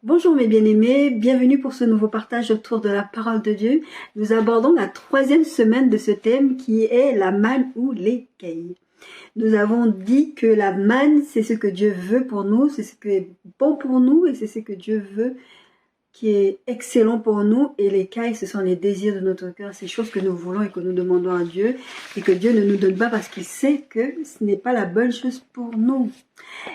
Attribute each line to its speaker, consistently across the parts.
Speaker 1: Bonjour mes bien-aimés, bienvenue pour ce nouveau partage autour de la parole de Dieu. Nous abordons la 3e semaine de ce thème qui est la manne ou l'écueil. Nous avons dit que la manne, c'est ce que Dieu veut pour nous, c'est ce qui est bon pour nous et c'est ce que Dieu veut qui est excellent pour nous. Et l'écueil, ce sont les désirs de notre cœur, ces choses que nous voulons et que nous demandons à Dieu et que Dieu ne nous donne pas parce qu'il sait que ce n'est pas la bonne chose pour nous.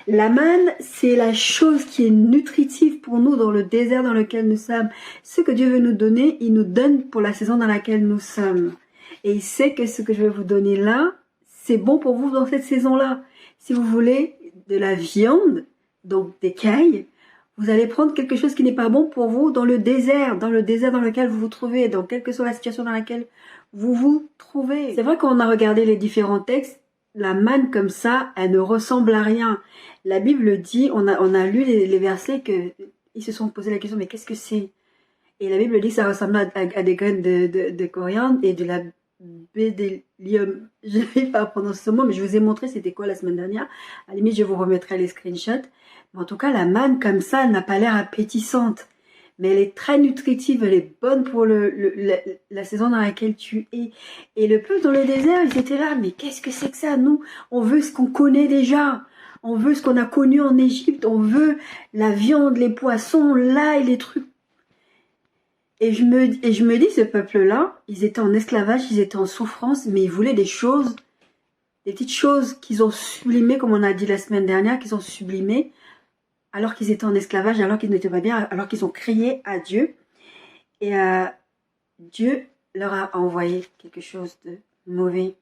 Speaker 1: La manne, c'est la chose qui est nutritive pour nous dans le désert dans lequel nous sommes. Ce que Dieu veut nous donner, il nous donne pour la saison dans laquelle nous sommes. Et il sait que ce que je vais vous donner là, c'est bon pour vous dans cette saison-là. Si vous voulez de la viande, donc des cailles, vous allez prendre quelque chose qui n'est pas bon pour vous dans le désert dans lequel vous vous trouvez, dans quelle que soit la situation dans laquelle vous vous trouvez. C'est vrai qu'on a regardé les différents textes, la manne comme ça, elle ne ressemble à rien. La Bible dit, on a lu les versets que ils se sont posé la question, mais qu'est-ce que c'est? Et la Bible dit que ça ressemble à des graines de coriandre et de la bédélium. Je n'arrive pas à prononcer ce mot, mais je vous ai montré c'était quoi la semaine dernière. À la limite, je vous remettrai les screenshots. Mais en tout cas, la manne comme ça, elle n'a pas l'air appétissante. Mais elle est très nutritive, elle est bonne pour la saison dans laquelle tu es. Et le peuple dans le désert, ils étaient là, mais qu'est-ce que c'est que ça? Nous, on veut ce qu'on connaît déjà. On veut ce qu'on a connu en Égypte. On veut la viande, les poissons, l'ail, les trucs. Et je me dis, ce peuple-là, ils étaient en esclavage, ils étaient en souffrance, mais ils voulaient des choses, des petites choses qu'ils ont sublimées, comme on a dit la semaine dernière, qu'ils ont sublimées, alors qu'ils étaient en esclavage, alors qu'ils n'étaient pas bien, alors qu'ils ont crié à Dieu. Et Dieu leur a envoyé quelque chose de mauvais.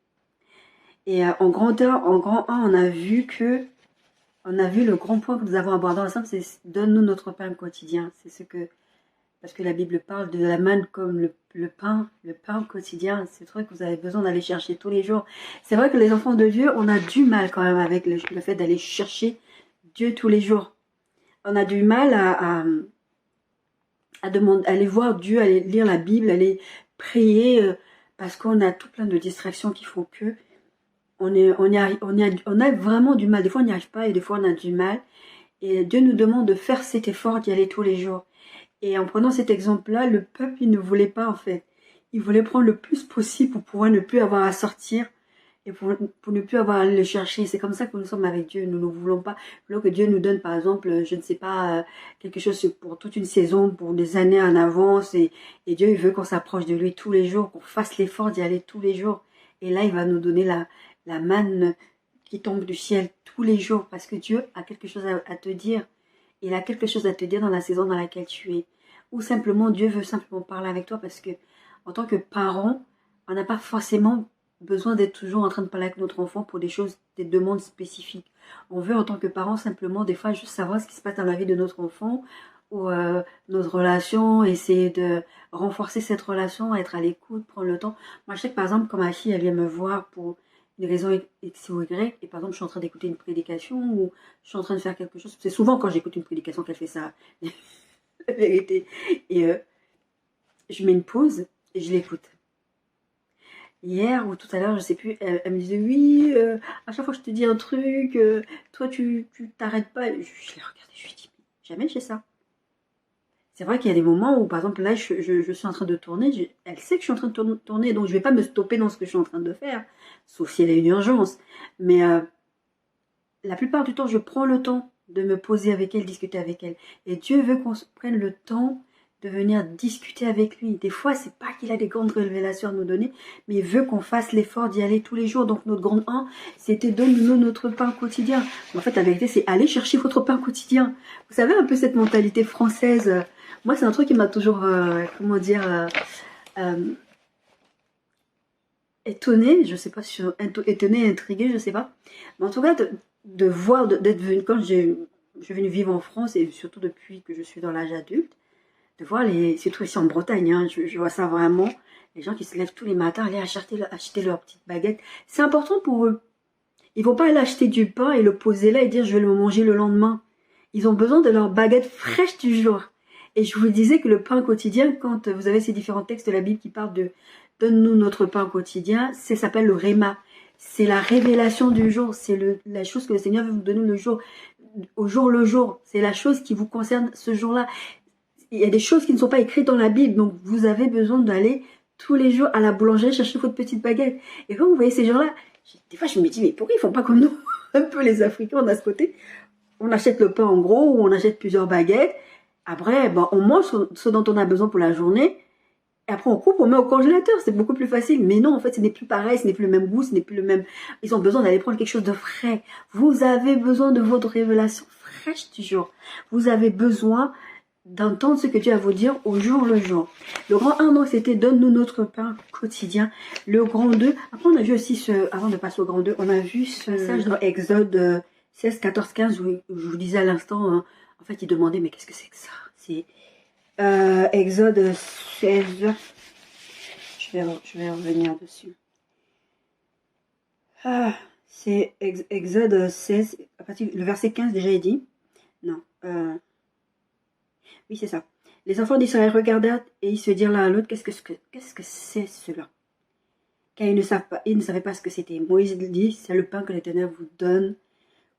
Speaker 1: Et en grand 1, on a vu le grand point que nous avons abordé ensemble, c'est donne-nous notre pain quotidien. C'est ce que, parce que la Bible parle de la manne comme le pain quotidien. C'est vrai que vous avez besoin d'aller chercher tous les jours. C'est vrai que les enfants de Dieu, on a du mal quand même avec le fait d'aller chercher Dieu tous les jours. On a du mal à demander, à aller voir Dieu, à aller lire la Bible, à aller prier, parce qu'on a tout plein de distractions qui font que on a vraiment du mal. Des fois, on n'y arrive pas et des fois, on a du mal. Et Dieu nous demande de faire cet effort d'y aller tous les jours. Et en prenant cet exemple-là, le peuple, il ne voulait pas en fait. Il voulait prendre le plus possible pour pouvoir ne plus avoir à sortir et pour ne plus avoir à aller le chercher. C'est comme ça que nous sommes avec Dieu. Nous ne voulons pas. Nous voulons que Dieu nous donne, par exemple, je ne sais pas, quelque chose pour toute une saison, pour des années en avance. Et Dieu, il veut qu'on s'approche de lui tous les jours, qu'on fasse l'effort d'y aller tous les jours. Et là, il va nous donner la manne qui tombe du ciel tous les jours parce que Dieu a quelque chose à te dire. Il a quelque chose à te dire dans la saison dans laquelle tu es. Ou simplement, Dieu veut simplement parler avec toi parce que, en tant que parent, on n'a pas forcément besoin d'être toujours en train de parler avec notre enfant pour des choses, des demandes spécifiques. On veut, en tant que parent, simplement, des fois, juste savoir ce qui se passe dans la vie de notre enfant ou notre relation, essayer de renforcer cette relation, être à l'écoute, prendre le temps. Moi, je sais que, par exemple, quand ma fille, elle vient me voir pour une raison X ou Y, et par exemple, je suis en train d'écouter une prédication ou je suis en train de faire quelque chose. C'est souvent quand j'écoute une prédication qu'elle fait ça, la vérité. Et je mets une pause et je l'écoute. Hier ou tout à l'heure, je sais plus, elle me disait oui, à chaque fois que je te dis un truc, toi tu t'arrêtes pas. Je l'ai regardée, je lui ai dit, jamais j'ai ça. C'est vrai qu'il y a des moments où, par exemple, là, je suis en train de tourner, elle sait que je suis en train de tourner, donc je ne vais pas me stopper dans ce que je suis en train de faire, sauf si elle a une urgence. Mais la plupart du temps, je prends le temps de me poser avec elle, discuter avec elle. Et Dieu veut qu'on prenne le temps de venir discuter avec lui. Des fois, c'est pas qu'il a des grandes révélations à nous donner, mais il veut qu'on fasse l'effort d'y aller tous les jours. Donc notre grande 1, c'était donne-nous notre pain quotidien. En fait, la vérité, c'est aller chercher votre pain quotidien. Vous savez, un peu cette mentalité française. Moi, c'est un truc qui m'a toujours, étonnée. Je sais pas si je suis étonnée, intriguée, je sais pas. Mais en tout cas, de voir, d'être venue, quand je suis venue vivre en France, et surtout depuis que je suis dans l'âge adulte, de voir surtout ici en Bretagne, hein, je vois ça vraiment, les gens qui se lèvent tous les matins, aller acheter leur petite baguette. C'est important pour eux. Ils vont pas aller acheter du pain et le poser là et dire je vais le manger le lendemain. Ils ont besoin de leur baguette fraîche du jour. Et je vous disais que le pain quotidien, quand vous avez ces différents textes de la Bible qui parlent de donne-nous notre pain quotidien, ça s'appelle le réma. C'est la révélation du jour, c'est la chose que le Seigneur veut vous donner le jour. au jour le jour. C'est la chose qui vous concerne ce jour-là. Il y a des choses qui ne sont pas écrites dans la Bible, donc vous avez besoin d'aller tous les jours à la boulangerie chercher votre petite baguette. Et quand vous voyez ces gens-là, des fois je me dis, mais pourquoi ils font pas comme nous? Un peu les Africains, on a ce côté. On achète le pain en gros, ou on achète plusieurs baguettes. Après, on mange ce dont on a besoin pour la journée. Et après, on coupe, on met au congélateur. C'est beaucoup plus facile. Mais non, en fait, ce n'est plus pareil, ce n'est plus le même goût, ce n'est plus le même... Ils ont besoin d'aller prendre quelque chose de frais. Vous avez besoin de votre révélation fraîche du jour. Vous avez besoin d'entendre ce que Dieu a à vous dire au jour le jour. Le grand 1, donc, c'était donne-nous notre pain quotidien. Le grand 2, après, on a vu aussi avant de passer au grand 2, on a vu ce passage dans Exode 16, 14, 15, où je vous disais à l'instant, hein, en fait, il demandait, mais qu'est-ce que c'est que ça? C'est Exode 16, je vais revenir dessus. Ah, c'est Exode 16, à partir le verset 15 déjà est dit. Non, oui c'est ça. Les enfants d'Israël regardèrent et ils se dirent l'un à l'autre, qu'est-ce que c'est cela? Car ils ne savaient pas ce que c'était. Moïse dit, c'est le pain que l'Éternel vous donne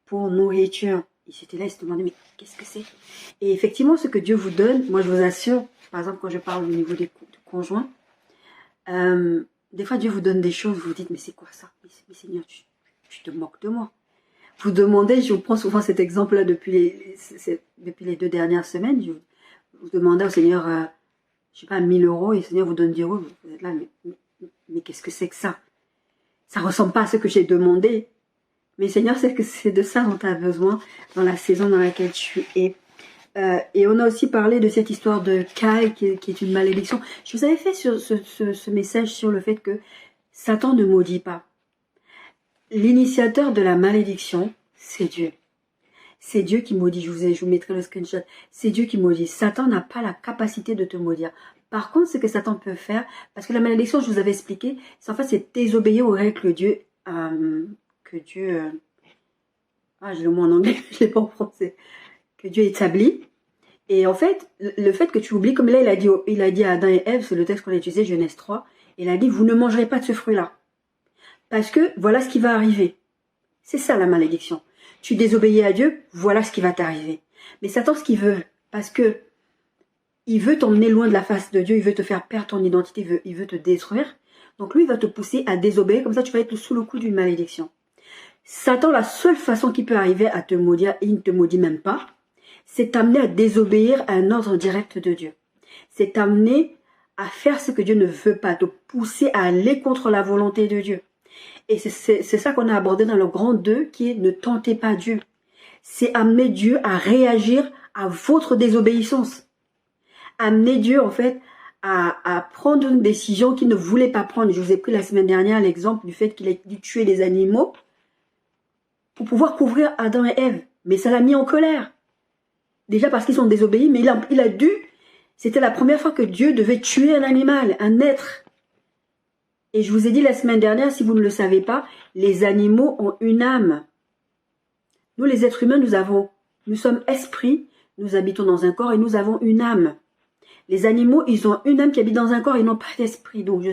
Speaker 1: pour nourriture. Ils étaient là, ils se demandaient, mais qu'est-ce que c'est? Et effectivement, ce que Dieu vous donne, moi je vous assure, par exemple, quand je parle au niveau des conjoints, des fois Dieu vous donne des choses, vous vous dites, mais c'est quoi ça? Mais Seigneur, tu te moques de moi. Vous demandez, je vous prends souvent cet exemple-là depuis les 2 dernières semaines, je vous demandais au Seigneur, je sais pas, 1000 euros, et le Seigneur vous donne 10 euros, vous êtes là, mais qu'est-ce que c'est que ça? Ça ressemble pas à ce que j'ai demandé. Mais Seigneur, c'est que c'est de ça dont tu as besoin dans la saison dans laquelle tu es. Et on a aussi parlé de cette histoire de Caïn qui est une malédiction. Je vous avais fait ce message sur le fait que Satan ne maudit pas. L'initiateur de la malédiction, c'est Dieu. C'est Dieu qui maudit. Je vous mettrai le screenshot. C'est Dieu qui maudit. Satan n'a pas la capacité de te maudire. Par contre, ce que Satan peut faire, parce que la malédiction, je vous avais expliqué, c'est en fait c'est désobéir aux règles que Dieu... j'ai le mot en anglais, je ne l'ai pas en français. Que Dieu établit. Et en fait, le fait que tu oublies, comme là, il a dit à Adam et Ève, c'est le texte qu'on a utilisé, Genèse 3, il a dit, vous ne mangerez pas de ce fruit-là. Parce que voilà ce qui va arriver. C'est ça la malédiction. Tu désobéis à Dieu, voilà ce qui va t'arriver. Mais Satan, ce qu'il veut, parce que il veut t'emmener loin de la face de Dieu, il veut te faire perdre ton identité, il veut te détruire. Donc lui, il va te pousser à désobéir, comme ça tu vas être sous le coup d'une malédiction. Satan, la seule façon qu'il peut arriver à te maudire, et il ne te maudit même pas, c'est t'amener à désobéir à un ordre direct de Dieu. C'est t'amener à faire ce que Dieu ne veut pas, te pousser à aller contre la volonté de Dieu. Et c'est ça qu'on a abordé dans le grand 2, qui est ne tentez pas Dieu. C'est amener Dieu à réagir à votre désobéissance. Amener Dieu, en fait, à prendre une décision qu'il ne voulait pas prendre. Je vous ai pris la semaine dernière l'exemple du fait qu'il a dû tuer les animaux pour pouvoir couvrir Adam et Ève. Mais ça l'a mis en colère. Déjà parce qu'ils sont désobéis, mais il a dû... C'était la première fois que Dieu devait tuer un animal, un être. Et je vous ai dit la semaine dernière, si vous ne le savez pas, les animaux ont une âme. Nous, les êtres humains, nous sommes esprits, nous habitons dans un corps et nous avons une âme. Les animaux, ils ont une âme qui habite dans un corps et n'ont pas d'esprit. Donc,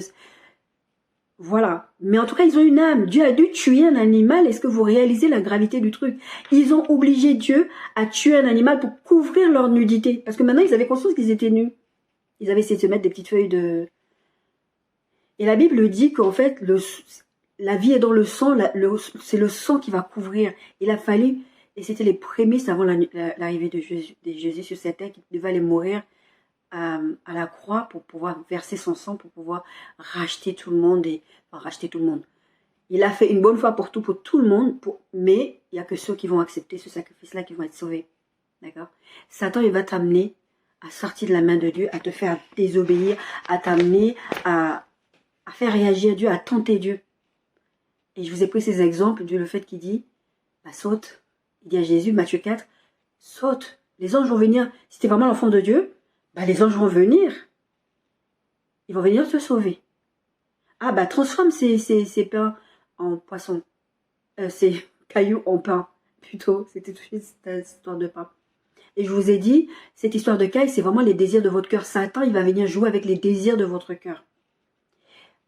Speaker 1: voilà. Mais en tout cas, ils ont une âme. Dieu a dû tuer un animal. Est-ce que vous réalisez la gravité du truc? Ils ont obligé Dieu à tuer un animal pour couvrir leur nudité. Parce que maintenant, ils avaient conscience qu'ils étaient nus. Ils avaient essayé de se mettre des petites feuilles de... Et la Bible dit qu'en fait, la vie est dans le sang. C'est le sang qui va couvrir. Il a fallu... Et c'était les prémices avant l'arrivée de Jésus sur cette terre qui devait aller mourir à la croix pour pouvoir verser son sang, pour pouvoir racheter tout le monde. Enfin, racheter tout le monde. Il a fait une bonne fois pour tout le monde, mais il n'y a que ceux qui vont accepter ce sacrifice-là qui vont être sauvés. D'accord? Satan, il va t'amener à sortir de la main de Dieu, à te faire désobéir, à t'amener à faire réagir Dieu, à tenter Dieu. Et je vous ai pris ces exemples du le fait qu'il dit, saute. Il dit à Jésus, Matthieu 4, saute. Les anges vont venir. Si tu es vraiment l'enfant de Dieu, les anges vont venir. Ils vont venir te sauver. Transforme ces pains en poisson. Ces cailloux en pain. Plutôt, c'était tout cette histoire de pain. Et je vous ai dit, cette histoire de caille, c'est vraiment les désirs de votre cœur. Satan, il va venir jouer avec les désirs de votre cœur.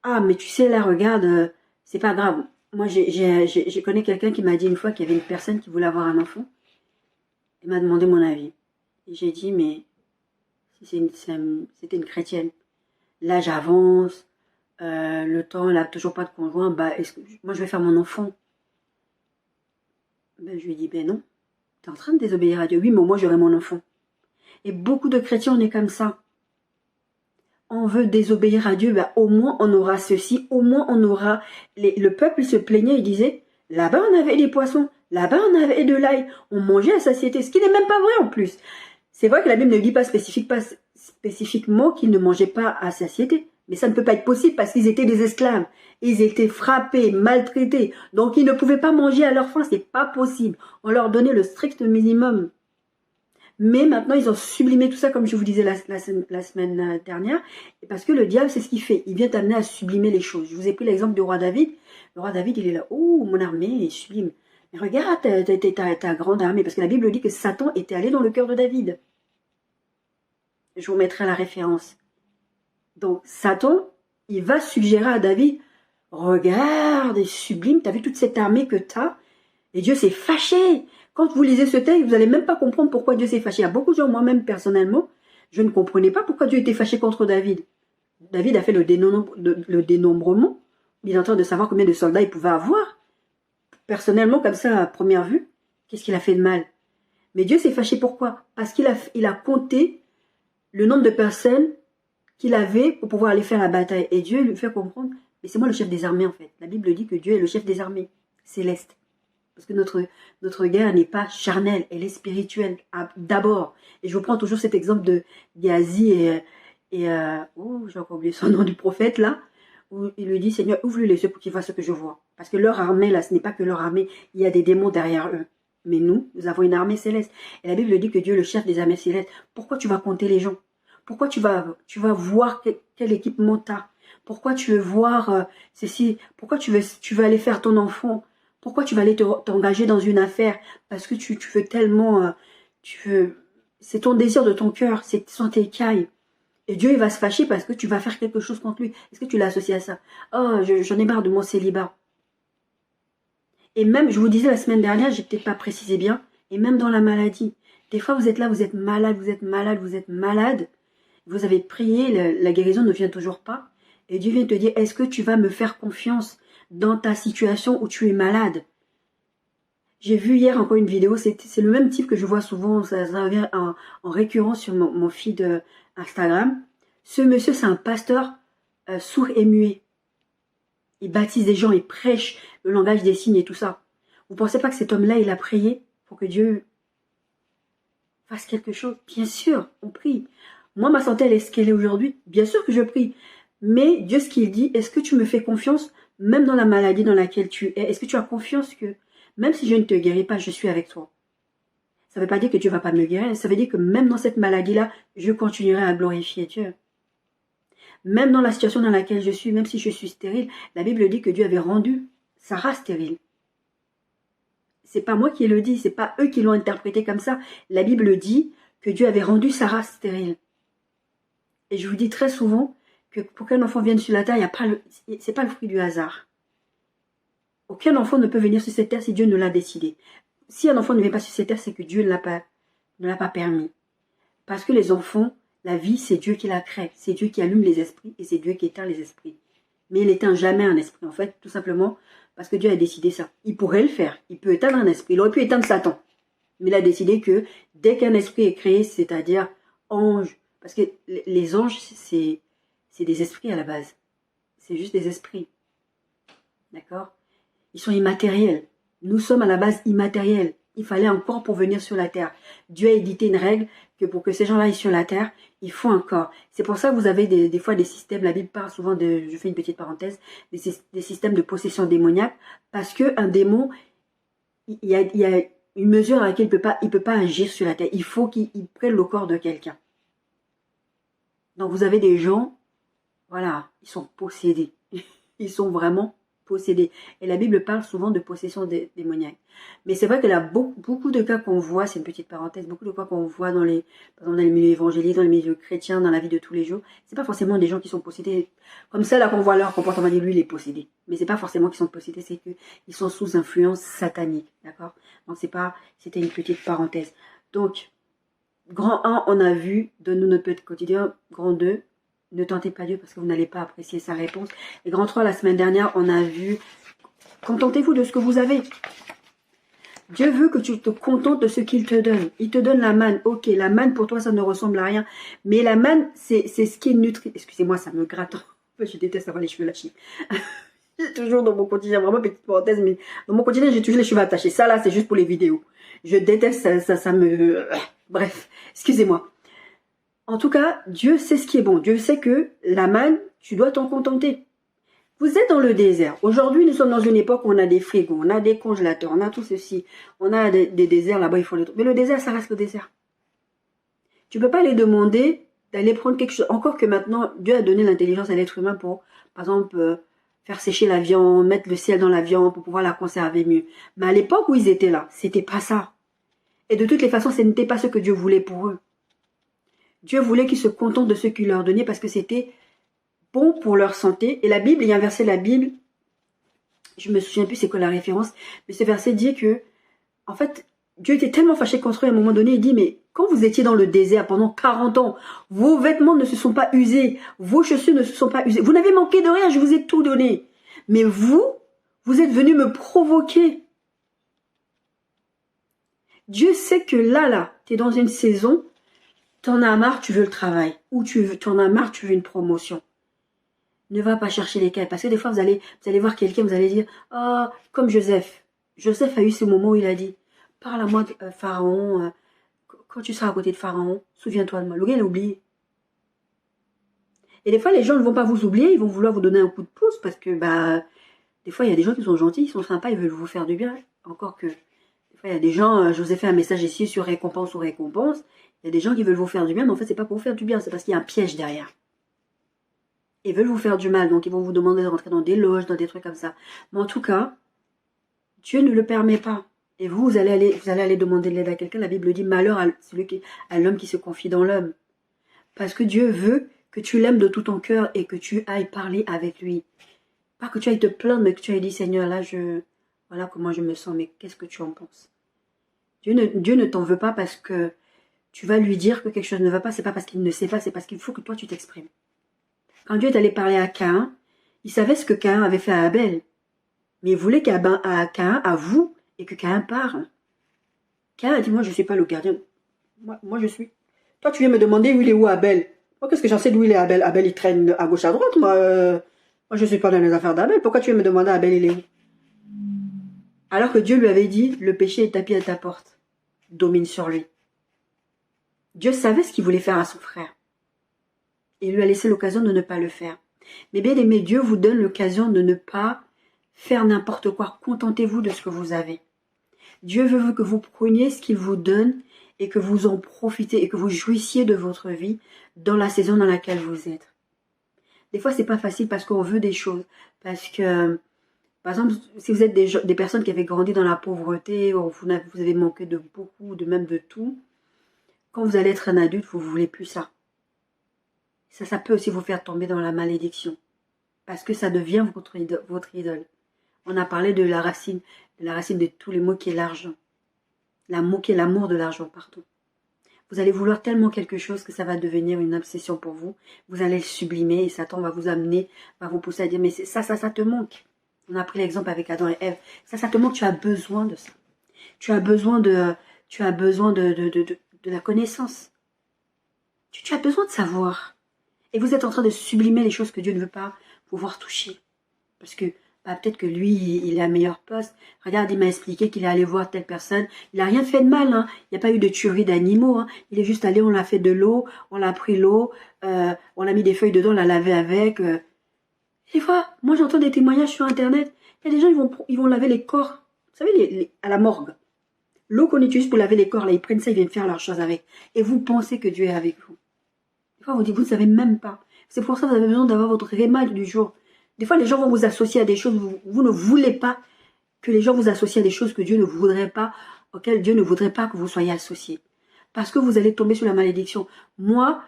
Speaker 1: Mais tu sais, là, regarde, c'est pas grave. Moi, je connais quelqu'un qui m'a dit une fois qu'il y avait une personne qui voulait avoir un enfant. Il m'a demandé mon avis. Et j'ai dit, mais si c'était une chrétienne, l'âge avance, le temps, elle n'a toujours pas de conjoint, bah, moi je vais faire mon enfant. Ben, je lui ai dit, ben non, tu es en train de désobéir à Dieu. Oui, mais moi j'aurai mon enfant. Et beaucoup de chrétiens, on est comme ça. On veut désobéir à Dieu, ben, au moins on aura ceci, au moins on aura... Le peuple se plaignait, il disait, là-bas on avait des poissons, là-bas on avait de l'ail, on mangeait à satiété, ce qui n'est même pas vrai en plus. C'est vrai que la Bible ne dit pas spécifiquement qu'ils ne mangeaient pas à satiété, mais ça ne peut pas être possible parce qu'ils étaient des esclaves. Ils étaient frappés, maltraités, donc ils ne pouvaient pas manger à leur faim, c'est pas possible. On leur donnait le strict minimum. Mais maintenant, ils ont sublimé tout ça, comme je vous disais la semaine dernière, parce que le diable, c'est ce qu'il fait. Il vient t'amener à sublimer les choses. Je vous ai pris l'exemple du roi David. Le roi David, il est là, oh, mon armée est sublime. Mais regarde ta grande armée, parce que la Bible dit que Satan était allé dans le cœur de David. Je vous mettrai la référence. Donc, Satan, il va suggérer à David, regarde, est sublime, t'as vu toute cette armée que t'as, et Dieu s'est fâché. Quand vous lisez ce texte, vous n'allez même pas comprendre pourquoi Dieu s'est fâché. Il y a beaucoup de gens, moi-même personnellement, je ne comprenais pas pourquoi Dieu était fâché contre David. David a fait le dénombrement. Il est en train de savoir combien de soldats il pouvait avoir. Personnellement, comme ça, à première vue, qu'est-ce qu'il a fait de mal? Mais Dieu s'est fâché pourquoi? Parce qu'il a compté le nombre de personnes qu'il avait pour pouvoir aller faire la bataille. Et Dieu lui fait comprendre, mais c'est moi le chef des armées en fait. La Bible dit que Dieu est le chef des armées célestes. Parce que notre guerre n'est pas charnelle, elle est spirituelle d'abord. Et je vous prends toujours cet exemple de Géasi et j'ai encore oublié son nom du prophète là, où il lui dit, Seigneur, ouvre-lui les yeux pour qu'il voit ce que je vois. Parce que leur armée là, ce n'est pas que leur armée, il y a des démons derrière eux. Mais nous avons une armée céleste. Et la Bible dit que Dieu est le chef des armées célestes. Pourquoi tu vas compter les gens? Pourquoi tu vas voir quel équipement t'as? Pourquoi tu veux voir ceci? Pourquoi tu veux aller faire ton enfant? Pourquoi tu vas aller t'engager dans une affaire? Parce que tu veux tellement... c'est ton désir de ton cœur, c'est sont tes cailles. Et Dieu, il va se fâcher parce que tu vas faire quelque chose contre lui. Est-ce que tu l'as associé à ça? Oh, j'en ai marre de mon célibat. Et même, je vous disais la semaine dernière, j'ai peut-être pas précisé bien, et même dans la maladie. Des fois, vous êtes là, vous êtes malade, vous êtes malade, vous êtes malade. Vous avez prié, la guérison ne vient toujours pas. Et Dieu vient te dire, est-ce que tu vas me faire confiance dans ta situation où tu es malade? J'ai vu hier encore une vidéo, c'est le même type que je vois souvent, ça revient en récurrence sur mon feed Instagram. Ce monsieur, c'est un pasteur sourd et muet. Il baptise des gens, il prêche le langage des signes et tout ça. Vous pensez pas que cet homme-là, il a prié pour que Dieu fasse quelque chose? Bien sûr, on prie. Moi, ma santé, elle est ce qu'elle est aujourd'hui. Bien sûr que je prie. Mais Dieu, ce qu'il dit, est-ce que tu me fais confiance, même dans la maladie dans laquelle tu es? Est-ce que tu as confiance que, même si je ne te guéris pas, je suis avec toi? Ça ne veut pas dire que Dieu ne va pas me guérir. Ça veut dire que même dans cette maladie-là, je continuerai à glorifier Dieu. Même dans la situation dans laquelle je suis, même si je suis stérile, la Bible dit que Dieu avait rendu Sarah stérile. C'est pas moi qui le dis, c'est pas eux qui l'ont interprété comme ça. La Bible dit que Dieu avait rendu Sarah stérile. Et je vous dis très souvent que pour qu'un enfant vienne sur la terre, c'est pas le fruit du hasard. Aucun enfant ne peut venir sur cette terre si Dieu ne l'a décidé. Si un enfant ne vient pas sur cette terre, c'est que Dieu ne l'a pas permis. Parce que les enfants, la vie, c'est Dieu qui la crée. C'est Dieu qui allume les esprits et c'est Dieu qui éteint les esprits. Mais il n'éteint jamais un esprit, en fait, tout simplement parce que Dieu a décidé ça. Il pourrait le faire. Il peut éteindre un esprit. Il aurait pu éteindre Satan. Mais il a décidé que dès qu'un esprit est créé, c'est-à-dire ange, parce que les anges, c'est des esprits à la base. C'est juste des esprits. D'accord? Ils sont immatériels. Nous sommes à la base immatériels. Il fallait un corps pour venir sur la terre. Dieu a édité une règle que pour que ces gens-là aillent sur la terre, il faut un corps. C'est pour ça que vous avez des fois des systèmes, la Bible parle souvent de, je fais une petite parenthèse, des systèmes de possession démoniaque, parce qu'un démon, il y a une mesure à laquelle il peut pas agir sur la terre. Il faut qu'il prenne le corps de quelqu'un. Donc vous avez des gens, voilà, ils sont possédés. Ils sont vraiment possédés. Et la Bible parle souvent de possession démoniaque. Mais c'est vrai qu'il y a beaucoup de cas qu'on voit, c'est une petite parenthèse, beaucoup de cas qu'on voit par exemple dans les milieux évangéliques, dans les milieux chrétiens, dans la vie de tous les jours. C'est pas forcément des gens qui sont possédés. Comme ça, là, qu'on voit leur comportement, on va dire, lui, il est possédé. Mais c'est pas forcément qu'ils sont possédés, c'est qu'ils sont sous influence satanique. D'accord? Donc c'était une petite parenthèse. Donc, grand 1, on a vu, donne-nous notre petit quotidien. Grand 2, ne tentez pas Dieu parce que vous n'allez pas apprécier sa réponse. Et grand 3, la semaine dernière, on a vu, contentez-vous de ce que vous avez. Dieu veut que tu te contentes de ce qu'il te donne. Il te donne la manne. Ok, la manne pour toi, ça ne ressemble à rien. Mais la manne, c'est ce qui est nutri. Excusez-moi, ça me gratte. Je déteste avoir les cheveux lâchés. J'ai toujours dans mon quotidien, vraiment petite parenthèse, mais dans mon quotidien, j'ai toujours les cheveux attachés. Ça là, c'est juste pour les vidéos. Je déteste ça me... Bref, excusez-moi. En tout cas, Dieu sait ce qui est bon. Dieu sait que la manne, tu dois t'en contenter. Vous êtes dans le désert. Aujourd'hui, nous sommes dans une époque où on a des frigos, on a des congélateurs, on a tout ceci. On a des déserts là-bas, ils font les trucs. Mais le désert, ça reste le désert. Tu peux pas les demander d'aller prendre quelque chose. Encore que maintenant, Dieu a donné l'intelligence à l'être humain pour, par exemple, faire sécher la viande, mettre le sel dans la viande pour pouvoir la conserver mieux. Mais à l'époque où ils étaient là, c'était pas ça. Et de toutes les façons, ce n'était pas ce que Dieu voulait pour eux. Dieu voulait qu'ils se contentent de ce qu'il leur donnait parce que c'était bon pour leur santé. Et la Bible, il y a un verset de la Bible, je me souviens plus c'est quoi la référence, mais ce verset dit que, en fait, Dieu était tellement fâché contre eux à un moment donné, il dit, mais quand vous étiez dans le désert pendant 40 ans, vos vêtements ne se sont pas usés, vos chaussures ne se sont pas usées, vous n'avez manqué de rien, je vous ai tout donné. Mais vous êtes venus me provoquer. Dieu sait que là, tu es dans une saison, t'en as marre, tu veux le travail, ou t'en as marre, tu veux une promotion. Ne va pas chercher les cailles. Parce que des fois, vous allez voir quelqu'un, vous allez dire, ah, comme Joseph. Joseph a eu ce moment où il a dit, parle à moi de Pharaon. Quand tu seras à côté de Pharaon, souviens-toi de moi. Le gars, il a oublié. Et des fois, les gens ne vont pas vous oublier, ils vont vouloir vous donner un coup de pouce parce que, des fois, il y a des gens qui sont gentils, ils sont sympas, ils veulent vous faire du bien. Encore que, des fois, il y a des gens, je vous ai fait un message ici sur récompense ou récompense. Il y a des gens qui veulent vous faire du bien, mais en fait, c'est pas pour vous faire du bien, c'est parce qu'il y a un piège derrière. Ils veulent vous faire du mal, donc ils vont vous demander de rentrer dans des loges, dans des trucs comme ça. Mais en tout cas, Dieu ne le permet pas. Et vous allez aller demander de l'aide à quelqu'un. La Bible dit, malheur à l'homme qui se confie dans l'homme. Parce que Dieu veut que tu l'aimes de tout ton cœur et que tu ailles parler avec lui. Pas que tu ailles te plaindre, mais que tu ailles dire, Seigneur, là, voilà comment je me sens, mais qu'est-ce que tu en penses? Dieu ne t'en veut pas parce que tu vas lui dire que quelque chose ne va pas, c'est pas parce qu'il ne sait pas, c'est parce qu'il faut que toi tu t'exprimes. Quand Dieu est allé parler à Caïn, il savait ce que Caïn avait fait à Abel. Mais il voulait Caïn avoue et que Caïn parle. Caïn a dit, moi je ne suis pas le gardien. Moi je suis. Toi tu viens me demander où il est où Abel. Moi qu'est-ce que j'en sais d'où il est Abel? Abel il traîne à gauche à droite. Moi je ne suis pas dans les affaires d'Abel. Pourquoi tu viens me demander Abel il est où? Alors que Dieu lui avait dit, le péché est tapis à ta porte. Domine sur lui. Dieu savait ce qu'il voulait faire à son frère. Et lui a laissé l'occasion de ne pas le faire. Mais bien aimé, Dieu vous donne l'occasion de ne pas faire n'importe quoi. Contentez-vous de ce que vous avez. Dieu veut que vous preniez ce qu'il vous donne et que vous en profitez et que vous jouissiez de votre vie dans la saison dans laquelle vous êtes. Des fois, c'est pas facile parce qu'on veut des choses. Parce que, par exemple, si vous êtes des personnes qui avaient grandi dans la pauvreté, ou vous avez manqué de beaucoup, de même de tout, quand vous allez être un adulte, vous ne voulez plus ça. Ça peut aussi vous faire tomber dans la malédiction. Parce que ça devient votre idole. On a parlé de la racine de tous les mots qui est l'argent. L'amour qui est l'amour de l'argent, pardon. Vous allez vouloir tellement quelque chose que ça va devenir une obsession pour vous. Vous allez le sublimer et Satan va vous amener, va vous pousser à dire, mais ça te manque. On a pris l'exemple avec Adam et Ève. Ça te manque, tu as besoin de ça. Tu as besoin de la connaissance. Tu as besoin de savoir. Et vous êtes en train de sublimer les choses que Dieu ne veut pas pouvoir toucher. Parce que peut-être que lui, il est à meilleur poste. Regarde, il m'a expliqué qu'il est allé voir telle personne. Il n'a rien fait de mal. Hein. Il n'y a pas eu de tuerie d'animaux. Hein. Il est juste allé, on l'a fait de l'eau, on l'a pris l'eau, on a mis des feuilles dedans, on l'a lavé avec. Des fois, moi j'entends des témoignages sur Internet. Il y a des gens, ils vont laver les corps. Vous savez, à la morgue. L'eau qu'on utilise pour laver les corps, là, ils prennent ça, ils viennent faire leurs choses avec. Et vous pensez que Dieu est avec vous. Des fois, vous dites, vous ne savez même pas. C'est pour ça que vous avez besoin d'avoir votre rémal du jour. Des fois, les gens vont vous associer à des choses, vous ne voulez pas que les gens vous associent à des choses que Dieu ne voudrait pas, auxquelles Dieu ne voudrait pas que vous soyez associés. Parce que vous allez tomber sur la malédiction. Moi,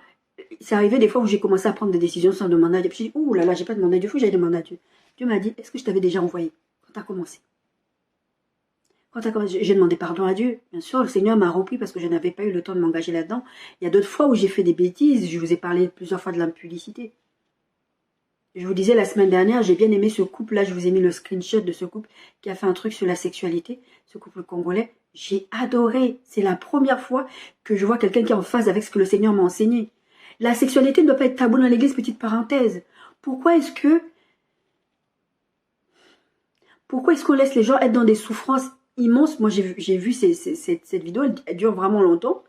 Speaker 1: c'est arrivé des fois où j'ai commencé à prendre des décisions sans demander à Dieu. Puis j'ai dit, ouh là là, j'ai pas demandé à Dieu, il faut que j'aille demander à Dieu. Dieu m'a dit, est-ce que je t'avais déjà envoyé quand tu as commencé? J'ai demandé pardon à Dieu. Bien sûr, le Seigneur m'a repris parce que je n'avais pas eu le temps de m'engager là-dedans. Il y a d'autres fois où j'ai fait des bêtises. Je vous ai parlé plusieurs fois de l'impudicité. Je vous disais la semaine dernière, j'ai bien aimé ce couple. Là, je vous ai mis le screenshot de ce couple qui a fait un truc sur la sexualité. Ce couple congolais, j'ai adoré. C'est la première fois que je vois quelqu'un qui est en phase avec ce que le Seigneur m'a enseigné. La sexualité ne doit pas être tabou dans l'église, petite parenthèse. Pourquoi est-ce qu'on laisse les gens être dans des souffrances immenses? Moi, j'ai vu cette vidéo, elle dure vraiment longtemps.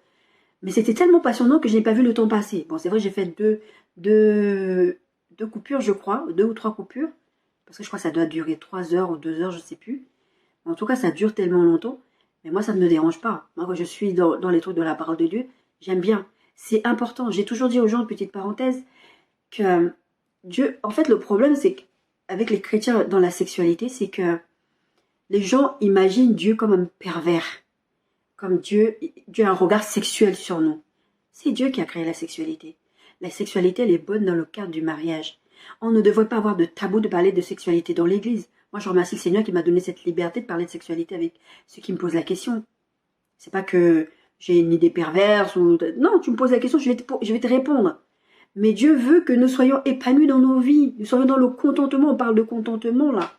Speaker 1: Mais c'était tellement passionnant que je n'ai pas vu le temps passer. Bon, c'est vrai, j'ai fait deux coupures, je crois, 2 ou 3 coupures. Parce que je crois que ça doit durer 3 heures ou 2 heures, je ne sais plus. En tout cas, ça dure tellement longtemps. Mais moi, ça ne me dérange pas. Moi, quand je suis dans les trucs de la parole de Dieu, j'aime bien. C'est important. J'ai toujours dit aux gens, petite parenthèse, que Dieu... En fait, le problème, c'est qu'avec les chrétiens dans la sexualité, c'est que les gens imaginent Dieu comme un pervers. Comme Dieu a un regard sexuel sur nous. C'est Dieu qui a créé la sexualité. La sexualité, elle est bonne dans le cadre du mariage. On ne devrait pas avoir de tabou de parler de sexualité dans l'église. Moi, je remercie le Seigneur qui m'a donné cette liberté de parler de sexualité avec ceux qui me posent la question. C'est pas que j'ai une idée perverse ou... Non, tu me poses la question, je vais te répondre. Mais Dieu veut que nous soyons épanouis dans nos vies. Nous soyons dans le contentement. On parle de contentement, là.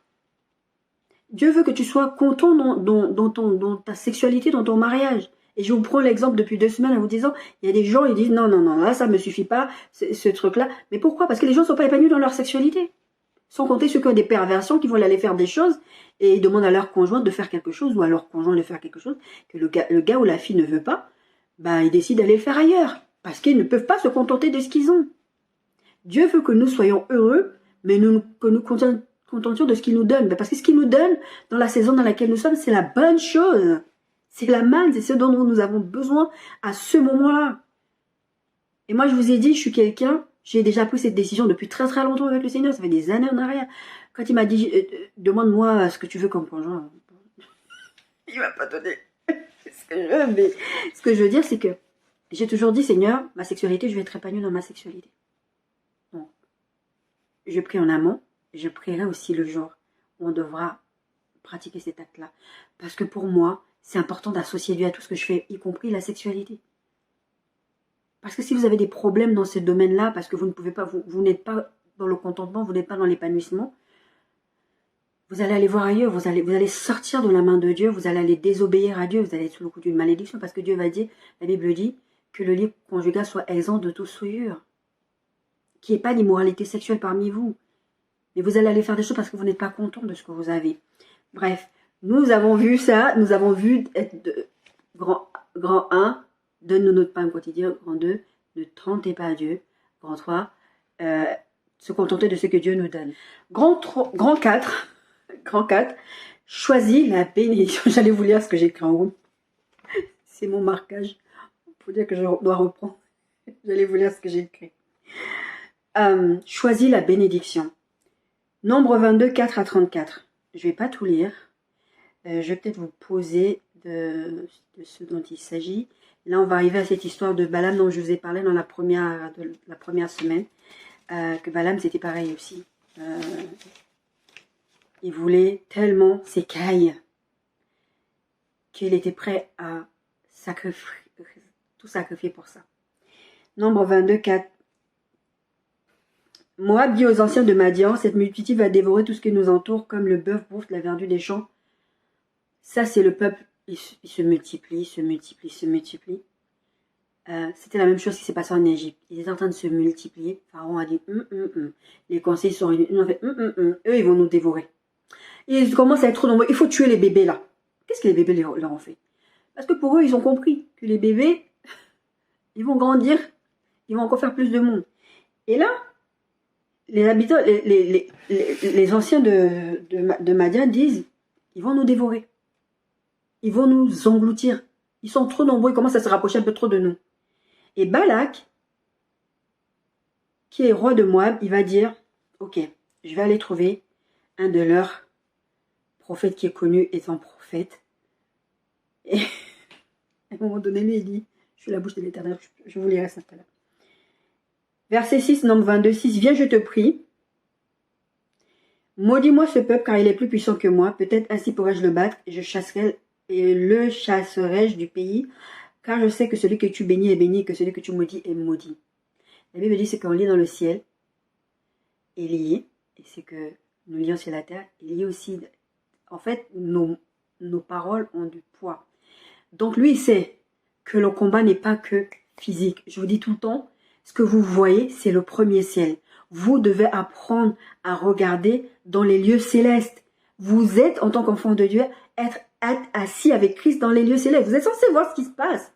Speaker 1: Dieu veut que tu sois content dans ta sexualité, dans ton mariage. Et je vous prends l'exemple depuis 2 semaines en vous disant, il y a des gens, ils disent, non, là, ça me suffit pas, ce truc-là. Mais pourquoi? Parce que les gens ne sont pas épanouis dans leur sexualité. Sans compter ceux qui ont des perversions, qui vont aller faire des choses, et ils demandent à leur conjoint de faire quelque chose, ou à leur conjoint de faire quelque chose, que le gars ou la fille ne veut pas, ils décident d'aller le faire ailleurs. Parce qu'ils ne peuvent pas se contenter de ce qu'ils ont. Dieu veut que nous soyons heureux, mais que nous contentions de ce qu'il nous donne. Parce que ce qu'il nous donne, dans la saison dans laquelle nous sommes, c'est la bonne chose. C'est la manne, c'est ce dont nous avons besoin à ce moment-là. Et moi, je vous ai dit, je suis quelqu'un, j'ai déjà pris cette décision depuis très très longtemps avec le Seigneur, ça fait des années en arrière. Quand il m'a dit, demande-moi ce que tu veux comme conjoint. Il m'a pas donné ce que je veux, mais ce que je veux dire, c'est que j'ai toujours dit, Seigneur, ma sexualité, je vais être épanouie dans ma sexualité. Donc, je prie en amont, je prierai aussi le jour où on devra pratiquer cet acte-là. Parce que pour moi, c'est important d'associer Dieu à tout ce que je fais, y compris la sexualité. Parce que si vous avez des problèmes dans ce domaine-là, parce que vous ne pouvez pas, vous n'êtes pas dans le contentement, vous n'êtes pas dans l'épanouissement, vous allez aller voir ailleurs, vous allez sortir de la main de Dieu, vous allez aller désobéir à Dieu, vous allez être sous le coup d'une malédiction, parce que Dieu va dire, la Bible dit, que le lit conjugal soit exempt de toute souillure, qu'il n'y ait pas d'immoralité sexuelle parmi vous. Mais vous allez aller faire des choses parce que vous n'êtes pas content de ce que vous avez. Bref, nous avons vu ça, nous avons vu être grand 1, donne-nous notre pain quotidien, grand 2, ne tentez pas à Dieu, grand 3, se contenter de ce que Dieu nous donne. Grand 4, choisis la bénédiction. J'allais vous lire ce que j'ai écrit en haut. C'est mon marquage. Il faut dire que je dois reprendre. J'allais vous lire ce que j'ai écrit. Choisis la bénédiction. Nombre 22, 4 à 34. Je ne vais pas tout lire. Je vais peut-être vous poser de ce dont il s'agit. Là, on va arriver à cette histoire de Balaam dont je vous ai parlé dans la première semaine. Que Balaam, c'était pareil aussi. Il voulait tellement s'écailler qu'il était prêt à tout sacrifier pour ça. Nombre 22, 4. Moab dit aux anciens de Madian, cette multitude va dévorer tout ce qui nous entoure comme le bœuf bouffe la verdure des champs. Ça, c'est le peuple, il se multiplie. C'était la même chose qui s'est passé en Égypte. Ils étaient en train de se multiplier. Pharaon a dit, Les conseillers sont réunis. Eux, ils vont nous dévorer. Ils commencent à être trop nombreux. Il faut tuer les bébés là. Qu'est-ce que les bébés leur ont fait? Parce que pour eux, ils ont compris que les bébés, ils vont grandir, ils vont encore faire plus de monde. Et là, les habitants, les anciens de Madian disent, ils vont nous dévorer. Ils vont nous engloutir. Ils sont trop nombreux, ils commencent à se rapprocher un peu trop de nous. Et Balak, qui est roi de Moab, il va dire, ok, je vais aller trouver un de leurs prophètes qui est connu étant prophète. Et à un moment donné, lui, il dit, je suis la bouche de l'Éternel, je vous lirai ça tout à l'heure. Verset 6, nombre 22, 6, viens, je te prie. Maudis-moi ce peuple, car il est plus puissant que moi. Peut-être ainsi pourrais-je le battre, et je chasserai et le chasserai-je du pays, car je sais que celui que tu bénis est béni et que celui que tu maudis est maudit. La Bible dit, c'est qu'on lit dans le ciel, est lié, et c'est que nous lions sur la terre, il y a aussi, en fait, nos paroles ont du poids. Donc lui, il sait que le combat n'est pas que physique. Je vous dis tout le temps, ce que vous voyez, c'est le premier ciel. Vous devez apprendre à regarder dans les lieux célestes. Vous êtes, en tant qu'enfant de Dieu, être assis avec Christ dans les lieux célestes. Vous êtes censé voir ce qui se passe.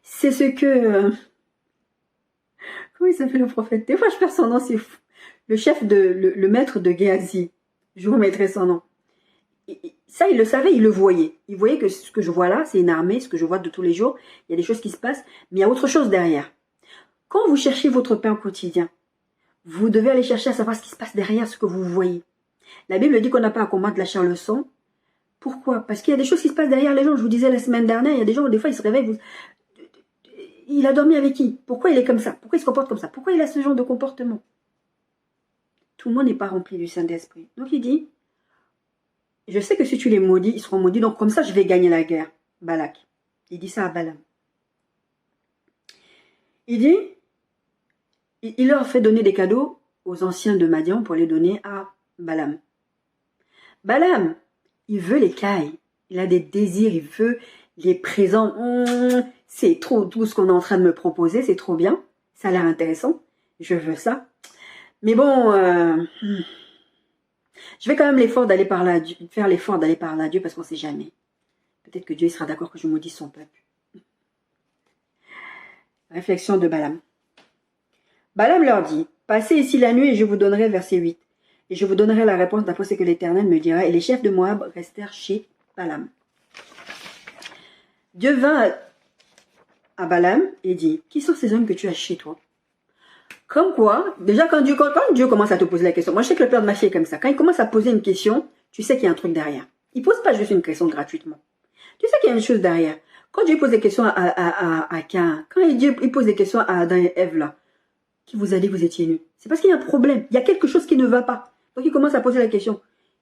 Speaker 1: C'est ce que... comment il s'appelle le prophète? Des fois, je perds son nom, c'est fou. Le chef le maître de Géasi. Je vous mettrai son nom. Ça, il le savait, il le voyait. Il voyait que ce que je vois là, c'est une armée, ce que je vois de tous les jours. Il y a des choses qui se passent, mais il y a autre chose derrière. Quand vous cherchez votre pain au quotidien, vous devez aller chercher à savoir ce qui se passe derrière ce que vous voyez. La Bible dit qu'on n'a pas à combattre la chair le sang. Pourquoi? Parce qu'il y a des choses qui se passent derrière les gens. Je vous disais la semaine dernière, il y a des gens où des fois ils se réveillent. Il a dormi avec qui? Pourquoi il est comme ça? Pourquoi il se comporte comme ça? Pourquoi il a ce genre de comportement? Tout le monde n'est pas rempli du Saint-Esprit. Donc il dit, je sais que si tu les maudis, ils seront maudits. Donc comme ça, je vais gagner la guerre. Balak. Il dit ça à Balaam. Il dit, il leur fait donner des cadeaux aux anciens de Madian pour les donner à Balaam. Balaam, il veut les cailles. Il a des désirs, il veut les présents. C'est trop tout ce qu'on est en train de me proposer, c'est trop bien. Ça a l'air intéressant. Je veux ça. Mais bon, je vais quand même faire l'effort d'aller parler à Dieu parce qu'on ne sait jamais. Peut-être que Dieu sera d'accord que je maudisse son peuple. Réflexion de Balaam. Balaam leur dit, passez ici la nuit et je vous donnerai, verset 8. Et je vous donnerai la réponse d'après ce que l'Éternel me dira. Et les chefs de Moab restèrent chez Balaam. Dieu vint à Balaam et dit, qui sont ces hommes que tu as chez toi? Comme quoi, déjà quand Dieu commence à te poser la question, moi je sais que le père de ma fille est comme ça, quand il commence à poser une question, tu sais qu'il y a un truc derrière. Il ne pose pas juste une question gratuitement. Tu sais qu'il y a une chose derrière. Quand Dieu pose des questions à Cain, quand il pose des questions à Adam et Ève là, qui vous a dit que vous étiez nus, c'est parce qu'il y a un problème, il y a quelque chose qui ne va pas. Donc il commence à poser la question,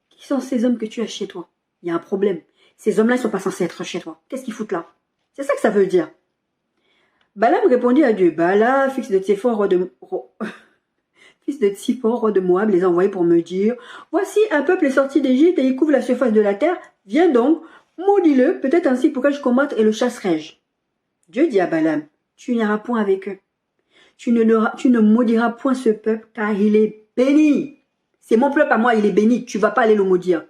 Speaker 1: qui sont ces hommes que tu as chez toi? Il y a un problème. Ces hommes-là ne sont pas censés être chez toi. Qu'est-ce qu'ils foutent là? C'est ça que ça veut dire. Balaam répondit à Dieu, Bala, fils de Tsiphor, roi de Moab, les a envoyés pour me dire, voici un peuple est sorti d'Égypte et il couvre la surface de la terre, viens donc, maudis-le, peut-être ainsi pour que je combatte et le chasserai-je. Dieu dit à Balaam, tu n'iras point avec eux. Tu ne maudiras point ce peuple, car il est béni. C'est mon peuple à moi, il est béni, tu ne vas pas aller le maudire.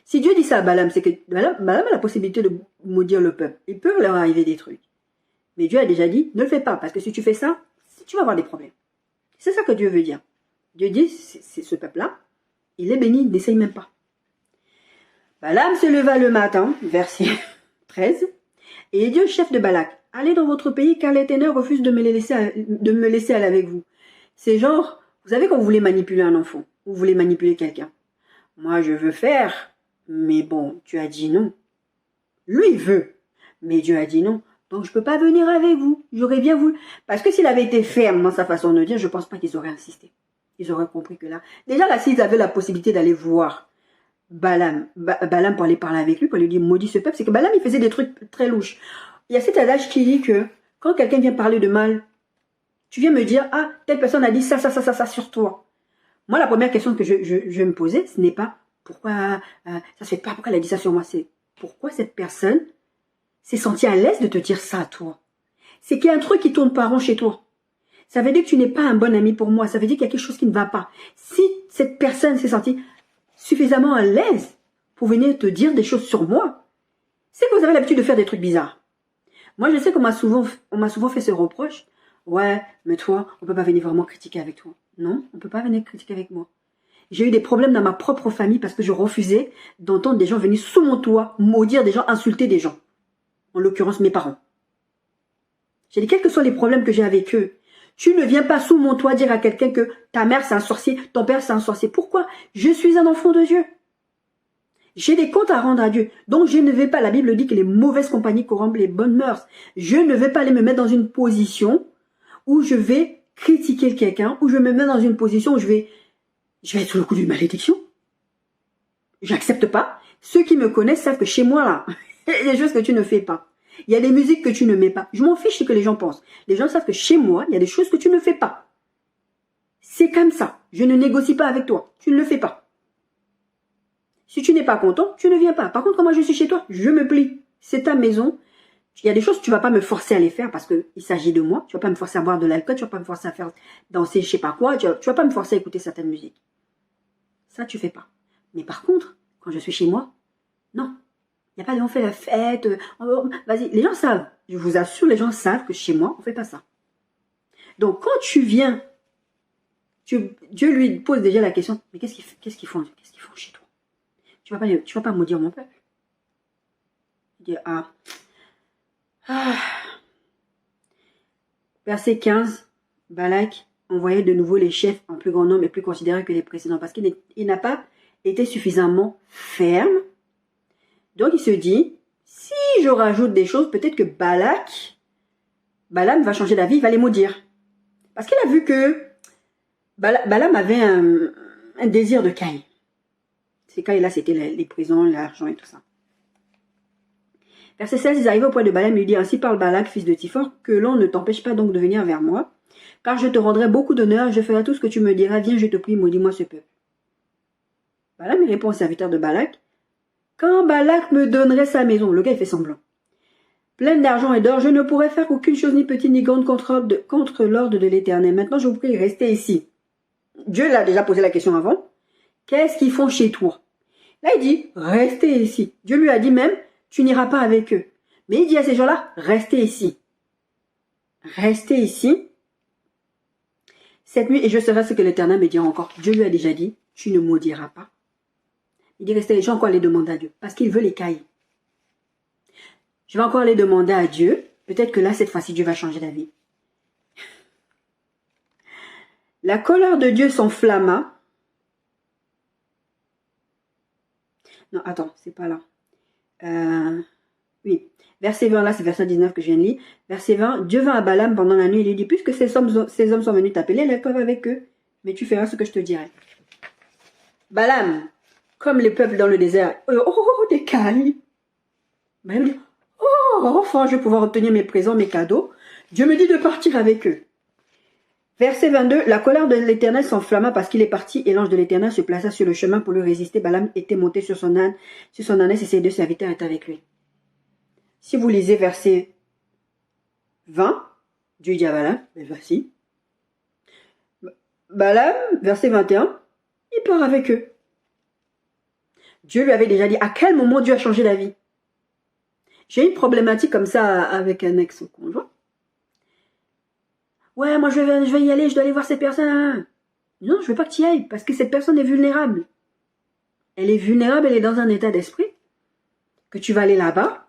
Speaker 1: Si Dieu dit ça à Balaam, c'est que Balaam a la possibilité de maudire le peuple. Il peut leur arriver des trucs. Mais Dieu a déjà dit, ne le fais pas, parce que si tu fais ça, tu vas avoir des problèmes. C'est ça que Dieu veut dire. Dieu dit, c'est ce peuple-là, il est béni, n'essaye même pas. Balaam se leva le matin, verset 13, et Dieu, chef de Balak, allez dans votre pays, car les ténèbres refusent de me laisser aller avec vous. C'est genre, vous savez quand vous voulez manipuler un enfant, vous voulez manipuler quelqu'un. Moi, je veux faire, mais bon, Dieu a dit non. Lui, il veut, mais Dieu a dit non. Donc, je ne peux pas venir avec vous. J'aurais bien voulu. Parce que s'il avait été ferme dans sa façon de dire, je ne pense pas qu'ils auraient insisté. Ils auraient compris que là... Déjà, là, s'ils avaient la possibilité d'aller voir Balaam pour aller parler avec lui, pour lui dire, maudit ce peuple, c'est que Balaam, il faisait des trucs très louches. Il y a cet adage qui dit que quand quelqu'un vient parler de mal, tu viens me dire, ah, telle personne a dit ça sur toi. Moi, la première question que je vais me poser, ce n'est pas pourquoi, ça se fait pas, pourquoi elle a dit ça sur moi, c'est pourquoi cette personne s'est sentie à l'aise de te dire ça à toi. C'est qu'il y a un truc qui tourne pas rond chez toi. Ça veut dire que tu n'es pas un bon ami pour moi. Ça veut dire qu'il y a quelque chose qui ne va pas. Si cette personne s'est sentie suffisamment à l'aise pour venir te dire des choses sur moi, c'est que vous avez l'habitude de faire des trucs bizarres. Moi, je sais qu'on m'a souvent fait ce reproche. Ouais, mais toi, on peut pas venir vraiment critiquer avec toi. Non, on peut pas venir critiquer avec moi. J'ai eu des problèmes dans ma propre famille parce que je refusais d'entendre des gens venir sous mon toit, maudire des gens, insulter des gens. En l'occurrence, mes parents. J'ai dit, quels que soient les problèmes que j'ai avec eux, tu ne viens pas sous mon toit dire à quelqu'un que ta mère c'est un sorcier, ton père c'est un sorcier. Pourquoi? Je suis un enfant de Dieu. J'ai des comptes à rendre à Dieu. Donc je ne vais pas, la Bible dit que les mauvaises compagnies corrompent les bonnes mœurs. Je ne vais pas aller me mettre dans une position où je vais critiquer quelqu'un, où je me mets dans une position où je vais être sous le coup d'une malédiction. J'accepte pas. Ceux qui me connaissent savent que chez moi là, Il y a des choses que tu ne fais pas. Il y a des musiques que tu ne mets pas. Je m'en fiche ce que les gens pensent. Les gens savent que chez moi, il y a des choses que tu ne fais pas. C'est comme ça. Je ne négocie pas avec toi. Tu ne le fais pas. Si tu n'es pas content, tu ne viens pas. Par contre, quand moi je suis chez toi, je me plie. C'est ta maison. Il y a des choses que tu ne vas pas me forcer à les faire parce qu'il s'agit de moi. Tu ne vas pas me forcer à boire de l'alcool. Tu ne vas pas me forcer à faire danser je ne sais pas quoi. Tu ne vas pas me forcer à écouter certaines musiques. Ça, tu ne fais pas. Mais par contre, quand je suis chez moi, non. Il n'y a pas de on fait la fête. Vas-y, les gens savent. Je vous assure, les gens savent que chez moi, on ne fait pas ça. Donc, quand tu viens, Dieu lui pose déjà la question, mais qu'est-ce qu'ils font chez toi? Tu vas pas maudire mon peuple. Il dit, Verset 15, Balak envoyait de nouveau les chefs en plus grand nombre et plus considérés que les précédents parce qu'il n'a pas été suffisamment ferme. Donc il se dit, si je rajoute des choses, peut-être que Balaam va changer d'avis, il va les maudire. Parce qu'il a vu que Balaam avait un désir de caille. Ces cailles-là, c'était les prisons, l'argent et tout ça. Verset 16, ils arrivaient au point de Balaam et lui dit, ainsi parle Balak, fils de Tiphor, que l'on ne t'empêche pas donc de venir vers moi, car je te rendrai beaucoup d'honneur et je ferai tout ce que tu me diras, viens, je te prie, maudis-moi ce peuple. Balaam répond au serviteur de Balak, quand Balak me donnerait sa maison, le gars il fait semblant, pleine d'argent et d'or, je ne pourrais faire aucune chose ni petite ni grande contre l'ordre de l'Éternel. Maintenant, je vous prie, restez ici. Dieu l'a déjà posé la question avant. Qu'est-ce qu'ils font chez toi? Là, il dit, restez ici. Dieu lui a dit même, tu n'iras pas avec eux. Mais il dit à ces gens-là, restez ici. Restez ici. Cette nuit, et je serai ce que l'Éternel me dira encore. Dieu lui a déjà dit, tu ne maudiras pas. Il dit, restez, les gens encore les demander à Dieu. Parce qu'il veut les cailler. Je vais encore les demander à Dieu. Peut-être que là, cette fois-ci, Dieu va changer d'avis. La colère de Dieu s'enflamma. Non, attends, c'est pas là. Oui. Verset 20, là, c'est verset 19 que je viens de lire. Verset 20, Dieu vint à Balaam pendant la nuit et lui dit, puisque ces hommes sont venus t'appeler, lève-toi avec eux, mais tu feras ce que je te dirai. Balaam, comme les peuples dans le désert, des cailles. Balaam dit, enfin, je vais pouvoir obtenir mes présents, mes cadeaux. Dieu me dit de partir avec eux. Verset 22, la colère de l'Éternel s'enflamma parce qu'il est parti et l'ange de l'Éternel se plaça sur le chemin pour lui résister. Balaam était monté sur son âne et ses deux serviteurs étaient avec lui. Si vous lisez verset 20, Dieu dit à Balaam, mais voici. Balaam, verset 21, il part avec eux. Dieu lui avait déjà dit à quel moment Dieu a changé d'avis. J'ai une problématique comme ça avec un ex-conjoint. Ouais, moi je vais y aller, je dois aller voir cette personne. Non, je veux pas que tu y ailles, parce que cette personne est vulnérable. Elle est vulnérable, elle est dans un état d'esprit. Que tu vas aller là-bas,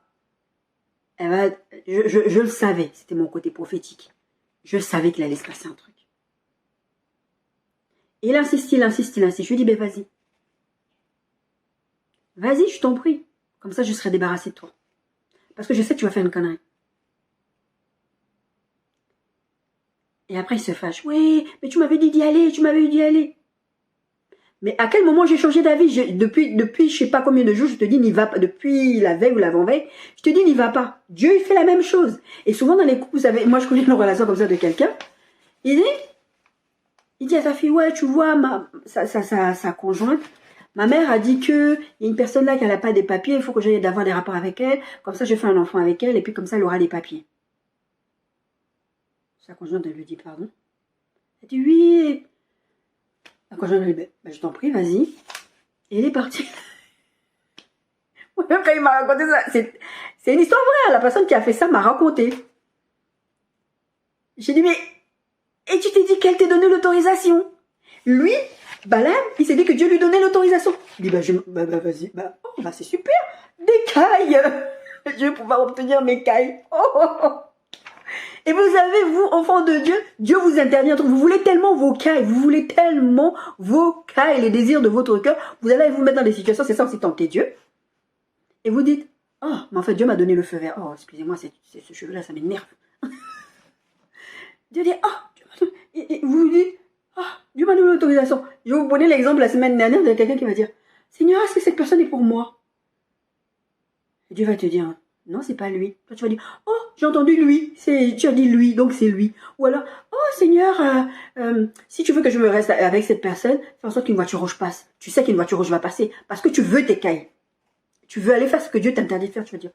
Speaker 1: je le savais, c'était mon côté prophétique. Je savais qu'il allait se passer un truc. Il insiste. Je lui dis, ben vas-y. Vas-y, je t'en prie. Comme ça, je serai débarrassée de toi. Parce que je sais que tu vas faire une connerie. Et après, il se fâche. Oui, mais tu m'avais dit d'y aller, Mais à quel moment j'ai changé d'avis? Depuis je sais pas combien de jours, je te dis n'y va pas. Depuis la veille ou l'avant-veille, je te dis n'y va pas. Dieu, il fait la même chose. Et souvent dans les couples, vous savez, moi je connais une relation comme ça de quelqu'un. Il dit à sa fille, ouais, tu vois, sa conjointe, ma mère a dit que il y a une personne là qui n'a pas des papiers, il faut que j'aille d'avoir des rapports avec elle. Comme ça, je fais un enfant avec elle, et puis comme ça, elle aura des papiers. Sa conjointe, elle lui dit pardon. Elle dit oui. La conjointe, elle lui dit, je t'en prie, vas-y. Et il est parti. Quand il m'a raconté ça, c'est une histoire vraie. La personne qui a fait ça m'a raconté. J'ai dit, mais, et tu t'es dit qu'elle t'ait donné l'autorisation? Lui, Balaam, il s'est dit que Dieu lui donnait l'autorisation. Il dit, vas-y, c'est super. Des cailles. Je vais pouvoir obtenir mes cailles. Et vous savez, vous, enfants de Dieu, Dieu vous interdit entre vous. Vous voulez tellement vos cailles, les désirs de votre cœur, vous allez vous mettre dans des situations, c'est ça aussi tenter Dieu. Et vous dites, oh, mais en fait, Dieu m'a donné le feu vert. Oh, excusez-moi, ce cheveu-là, ça m'énerve. Dieu dit, Dieu m'a donné. Et vous dites, Dieu m'a donné l'autorisation. Je vais vous donner l'exemple la semaine dernière de quelqu'un qui va dire, Seigneur, est-ce que cette personne est pour moi? Et Dieu va te dire, non, c'est pas lui. Toi, tu vas dire, oh, j'ai entendu lui. Tu as dit lui, donc c'est lui. Ou alors, oh Seigneur, si tu veux que je me reste avec cette personne, fais en sorte qu'une voiture rouge passe. Tu sais qu'une voiture rouge va passer parce que tu veux t'écailler. Tu veux aller faire ce que Dieu t'interdit de faire. Tu vas dire,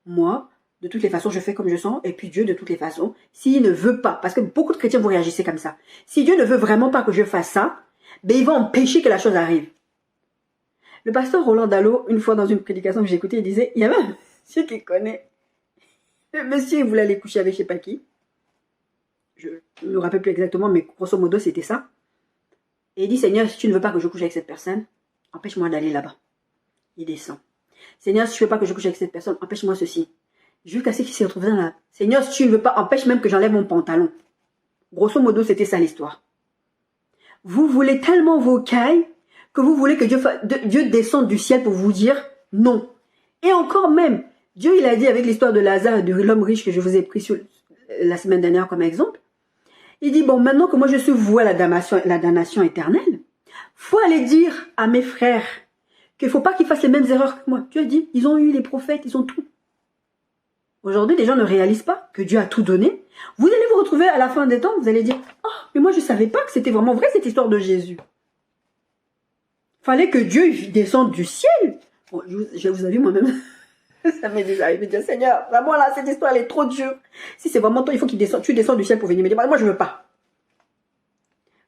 Speaker 1: moi, de toutes les façons, je fais comme je sens. Et puis Dieu, de toutes les façons, s'il ne veut pas, parce que beaucoup de chrétiens vont réagir comme ça. Si Dieu ne veut vraiment pas que je fasse ça, ben il va empêcher que la chose arrive. Le pasteur Roland Dallot, une fois dans une prédication que j'ai écoutée, il disait, il y avait un monsieur qui connaît. Le monsieur, il voulait aller coucher avec je sais pas qui. Je ne me rappelle plus exactement, mais grosso modo, c'était ça. Et il dit, Seigneur, si tu ne veux pas que je couche avec cette personne, empêche-moi d'aller là-bas. Il descend. Seigneur, si tu ne veux pas que je couche avec cette personne, empêche-moi ceci. Jusqu'à ce qu'il s'est retrouvé dans la... Seigneur, si tu ne veux pas, empêche même que j'enlève mon pantalon. Grosso modo, c'était ça l'histoire. Vous voulez tellement vos cailles que vous voulez que Dieu descende du ciel pour vous dire non. Et encore même, Dieu, il a dit avec l'histoire de Lazare et de l'homme riche que je vous ai pris sur la semaine dernière comme exemple. Il dit, bon, maintenant que moi je suis voué à la damnation éternelle, faut aller dire à mes frères qu'il ne faut pas qu'ils fassent les mêmes erreurs que moi. Dieu a dit, ils ont eu les prophètes, ils ont tout. Aujourd'hui, les gens ne réalisent pas que Dieu a tout donné. Vous allez vous retrouver à la fin des temps, vous allez dire, oh, mais moi je ne savais pas que c'était vraiment vrai cette histoire de Jésus. Fallait que Dieu descende du ciel. Bon, je vous avoue moi-même, ça m'est déjà arrivé de dire, Seigneur, vraiment là, cette histoire elle est trop dure. Si c'est vraiment toi, il faut qu'il descende, tu descends du ciel pour venir me dire, moi je veux pas.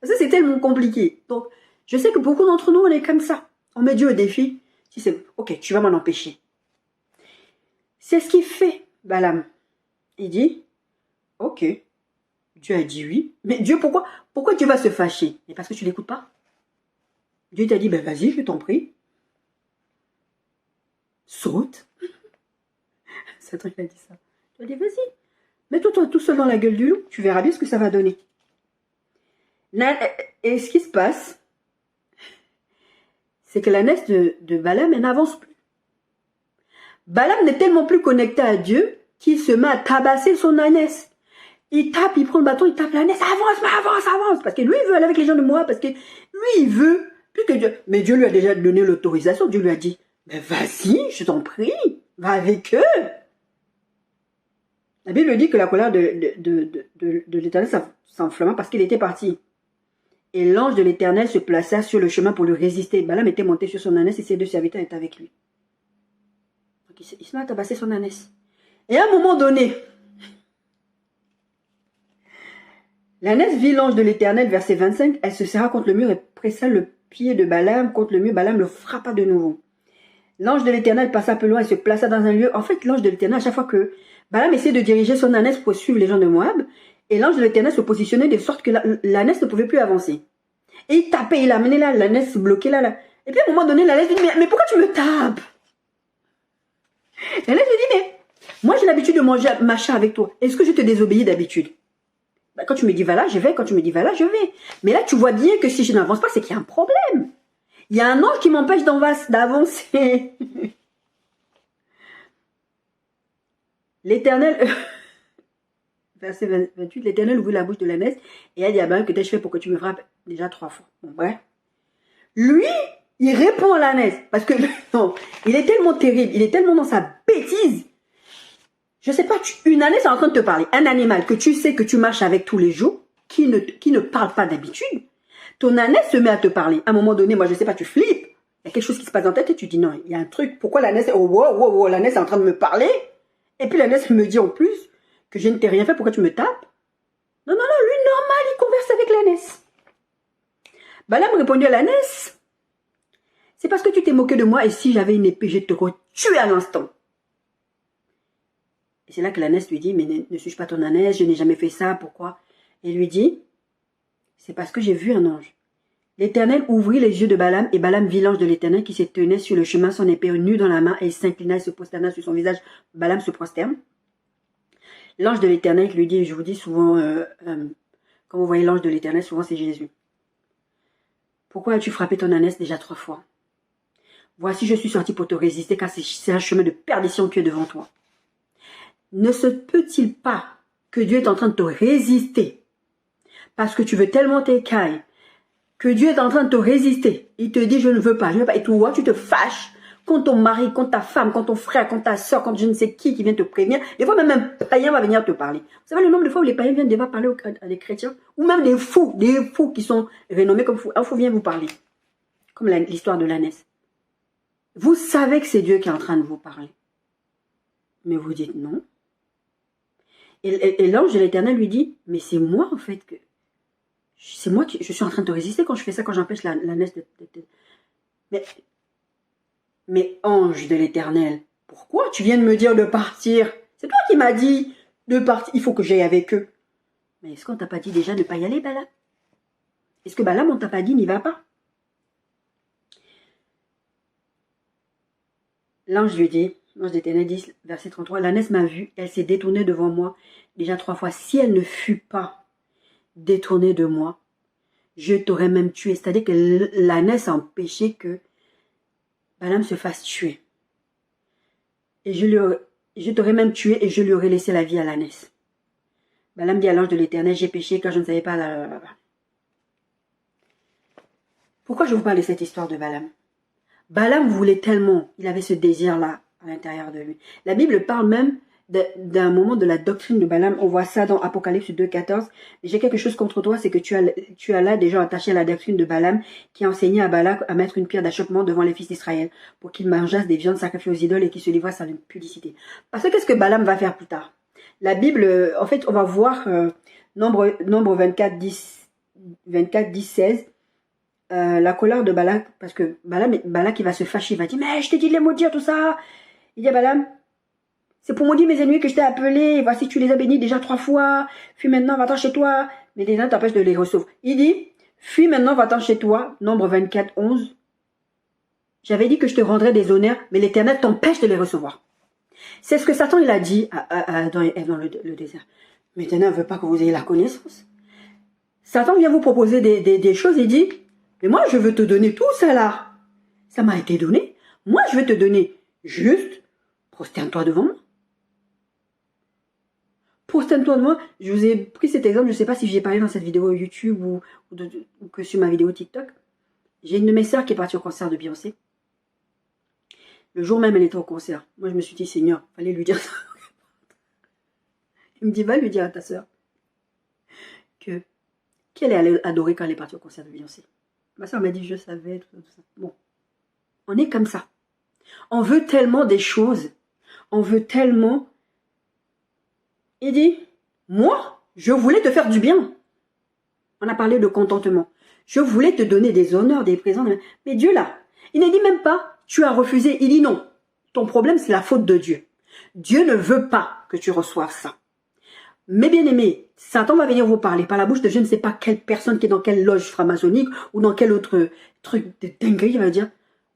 Speaker 1: Ça c'est tellement compliqué. Donc, je sais que beaucoup d'entre nous, on est comme ça. On met Dieu au défi. Si c'est, ok, tu vas m'en empêcher. C'est ce qu'il fait, Balaam. Il dit, ok, Dieu a dit oui. Mais Dieu, pourquoi Dieu va se fâcher? Et parce que tu l'écoutes pas. Dieu t'a dit, ben vas-y, je t'en prie. Saute. C'est un truc qui a dit ça. Tu as dit, vas-y, mets-toi tout seul dans la gueule du loup, tu verras bien ce que ça va donner. Et ce qui se passe, c'est que l'ânesse de Balaam, elle n'avance plus. Balaam n'est tellement plus connecté à Dieu qu'il se met à tabasser son ânesse. Il tape, il prend le bâton, il tape l'ânesse, avance. Parce que lui, il veut aller avec les gens de Moab, parce que lui, il veut plus que Dieu. Mais Dieu lui a déjà donné l'autorisation. Dieu lui a dit, mais vas-y, je t'en prie, va avec eux. La Bible dit que la colère de l'Éternel s'enflamma parce qu'il était parti. Et l'ange de l'Éternel se plaça sur le chemin pour lui résister. Balaam était monté sur son ânesse et ses deux serviteurs étaient avec lui. Donc il se met à tabasser son ânesse. Et à un moment donné, l'ânesse vit l'ange de l'Éternel, verset 25, elle se serra contre le mur et pressa le pied de Balaam contre le mur. Balaam le frappa de nouveau. L'ange de l'Éternel passa un peu loin et se plaça dans un lieu. En fait, l'ange de l'Éternel, à chaque fois que Balaam essayait de diriger son ânesse pour suivre les gens de Moab, et l'ange de l'Éternel se positionnait de sorte que l'ânesse ne pouvait plus avancer. Et il tapait, il amenait là, l'ânesse bloquée là. Et puis à un moment donné, l'ânesse lui dit, mais pourquoi tu me tapes? L'ânesse lui dit, mais moi j'ai l'habitude de manger machin avec toi. Est-ce que je te désobéis d'habitude? Bah, quand tu me dis va là, je vais. Quand tu me dis va là, je vais. Mais là, tu vois bien que si je n'avance pas, c'est qu'il y a un problème. Il y a un ange qui m'empêche d'avancer. L'Éternel, verset 28, l'Éternel ouvrit la bouche de l'ânesse et a dit à Balaam, que t'ai-je fait pour que tu me frappes déjà 3 fois? Bon, bref. Lui, il répond à l'ânesse parce que non, il est tellement terrible, il est tellement dans sa bêtise. Je sais pas, une ânesse est en train de te parler, un animal que tu sais que tu marches avec tous les jours, qui ne parle pas d'habitude. Ton ânesse se met à te parler. À un moment donné, moi je sais pas, tu flippes. Il y a quelque chose qui se passe dans ta tête et tu dis non, il y a un truc. Pourquoi l'ânesse, l'ânesse est en train de me parler? Et puis l'ânesse me dit en plus que je ne t'ai rien fait, pourquoi tu me tapes? Non, lui normal, il converse avec l'ânesse. Balaam répondit à l'ânesse, c'est parce que tu t'es moqué de moi et si j'avais une épée, je te tué à l'instant. Et c'est là que l'ânesse lui dit, mais ne suis-je pas ton ânesse, je n'ai jamais fait ça, pourquoi? Et lui dit, c'est parce que j'ai vu un ange. L'Éternel ouvrit les yeux de Balaam et Balaam vit l'ange de l'Éternel qui se tenait sur le chemin, son épée nue dans la main et il s'inclina et se prosterna sur son visage. Balaam se prosterne. L'ange de l'Éternel lui dit, je vous dis souvent, quand vous voyez l'ange de l'Éternel, souvent c'est Jésus. Pourquoi as-tu frappé ton ânesse déjà 3 fois? Voici, je suis sorti pour te résister car c'est un chemin de perdition qui est devant toi. Ne se peut-il pas que Dieu est en train de te résister parce que tu veux tellement t'écailler que Dieu est en train de te résister. Il te dit, je ne veux pas. Et toi, tu te fâches Quand ton mari, quand ta femme, quand ton frère, quand ta soeur, quand je ne sais qui vient te prévenir, des fois même un païen va venir te parler. Vous savez le nombre de fois où les païens viennent déjà parler à des chrétiens, ou même des fous qui sont renommés comme fous. Un fou vient vous parler, comme l'histoire de l'ânesse. Vous savez que c'est Dieu qui est en train de vous parler. Mais vous dites non. Et l'ange de l'Éternel lui dit, mais c'est moi en fait que... C'est moi qui... Je suis en train de te résister quand je fais ça, quand j'empêche l'ânesse de... Mais ange de l'Éternel, pourquoi tu viens de me dire de partir? C'est toi qui m'as dit de partir, il faut que j'aille avec eux. Mais est-ce qu'on t'a pas dit déjà de ne pas y aller, Balaam? Est-ce que Balaam, on t'a pas dit n'y va pas? L'ange lui dit, l'ange d'Éternel dit, verset 33, l'ânesse m'a vu, elle s'est détournée devant moi déjà 3 fois. Si elle ne fut pas détournée de moi, je t'aurais même tué. C'est-à-dire que l'ânesse a empêché que Balaam se fasse tuer. Et je t'aurais même tué et je lui aurais laissé la vie à l'ânesse. Balaam dit à l'ange de l'Éternel, j'ai péché car je ne savais pas. Pourquoi je vous parle de cette histoire de Balaam? Balaam voulait tellement, il avait ce désir-là à l'intérieur de lui. La Bible parle même d'un moment de la doctrine de Balaam. On voit ça dans Apocalypse 2,14. J'ai quelque chose contre toi, c'est que tu as là déjà attaché à la doctrine de Balaam qui a enseigné à Balak à mettre une pierre d'achoppement devant les fils d'Israël pour qu'ils mangeassent des viandes sacrifiées aux idoles et qu'ils se livrassent à l'impudicité. Parce que qu'est-ce que Balaam va faire plus tard? La Bible, en fait, on va voir Nombre 24, 10, 16. La colère de Balak, parce que Balak il va se fâcher, il va dire, mais je t'ai dit de les maudire, tout ça. Il dit à Balaam, c'est pour maudire mes ennemis que je t'ai appelé, voici tu les as bénis déjà 3 fois, fuis maintenant, va-t'en chez toi, mais les gens t'empêchent de les recevoir. Il dit, fuis maintenant, va-t'en chez toi, Nombre 24, 11. J'avais dit que je te rendrais des honneurs, mais l'Éternel t'empêche de les recevoir. C'est ce que Satan il a dit dans le désert. Mais l'Éternel ne veut pas que vous ayez la connaissance. Satan vient vous proposer des choses, il dit, mais moi, je veux te donner tout ça là. Ça m'a été donné. Moi, je veux te donner juste, prosterne-toi devant moi. Prosterne-toi devant moi. Je vous ai pris cet exemple, je ne sais pas si j'ai parlé dans cette vidéo YouTube ou que sur ma vidéo TikTok. J'ai une de mes sœurs qui est partie au concert de Beyoncé. Le jour même, elle était au concert. Moi, je me suis dit, Seigneur, il fallait lui dire ça. Il me dit, va lui dire à ta sœur qu'elle est allée adorer quand elle est partie au concert de Beyoncé. Ma soeur m'a dit, je savais, tout ça. Bon, on est comme ça. On veut tellement des choses. On veut tellement... Il dit, moi, je voulais te faire du bien. On a parlé de contentement. Je voulais te donner des honneurs, des présents. Mais Dieu là, il ne dit même pas, tu as refusé. Il dit non. Ton problème, c'est la faute de Dieu. Dieu ne veut pas que tu reçoives ça. Mais bien aimé, Satan va venir vous parler par la bouche de je ne sais pas quelle personne qui est dans quelle loge franc-maçonnique ou dans quel autre truc de dinguerie. Il va dire,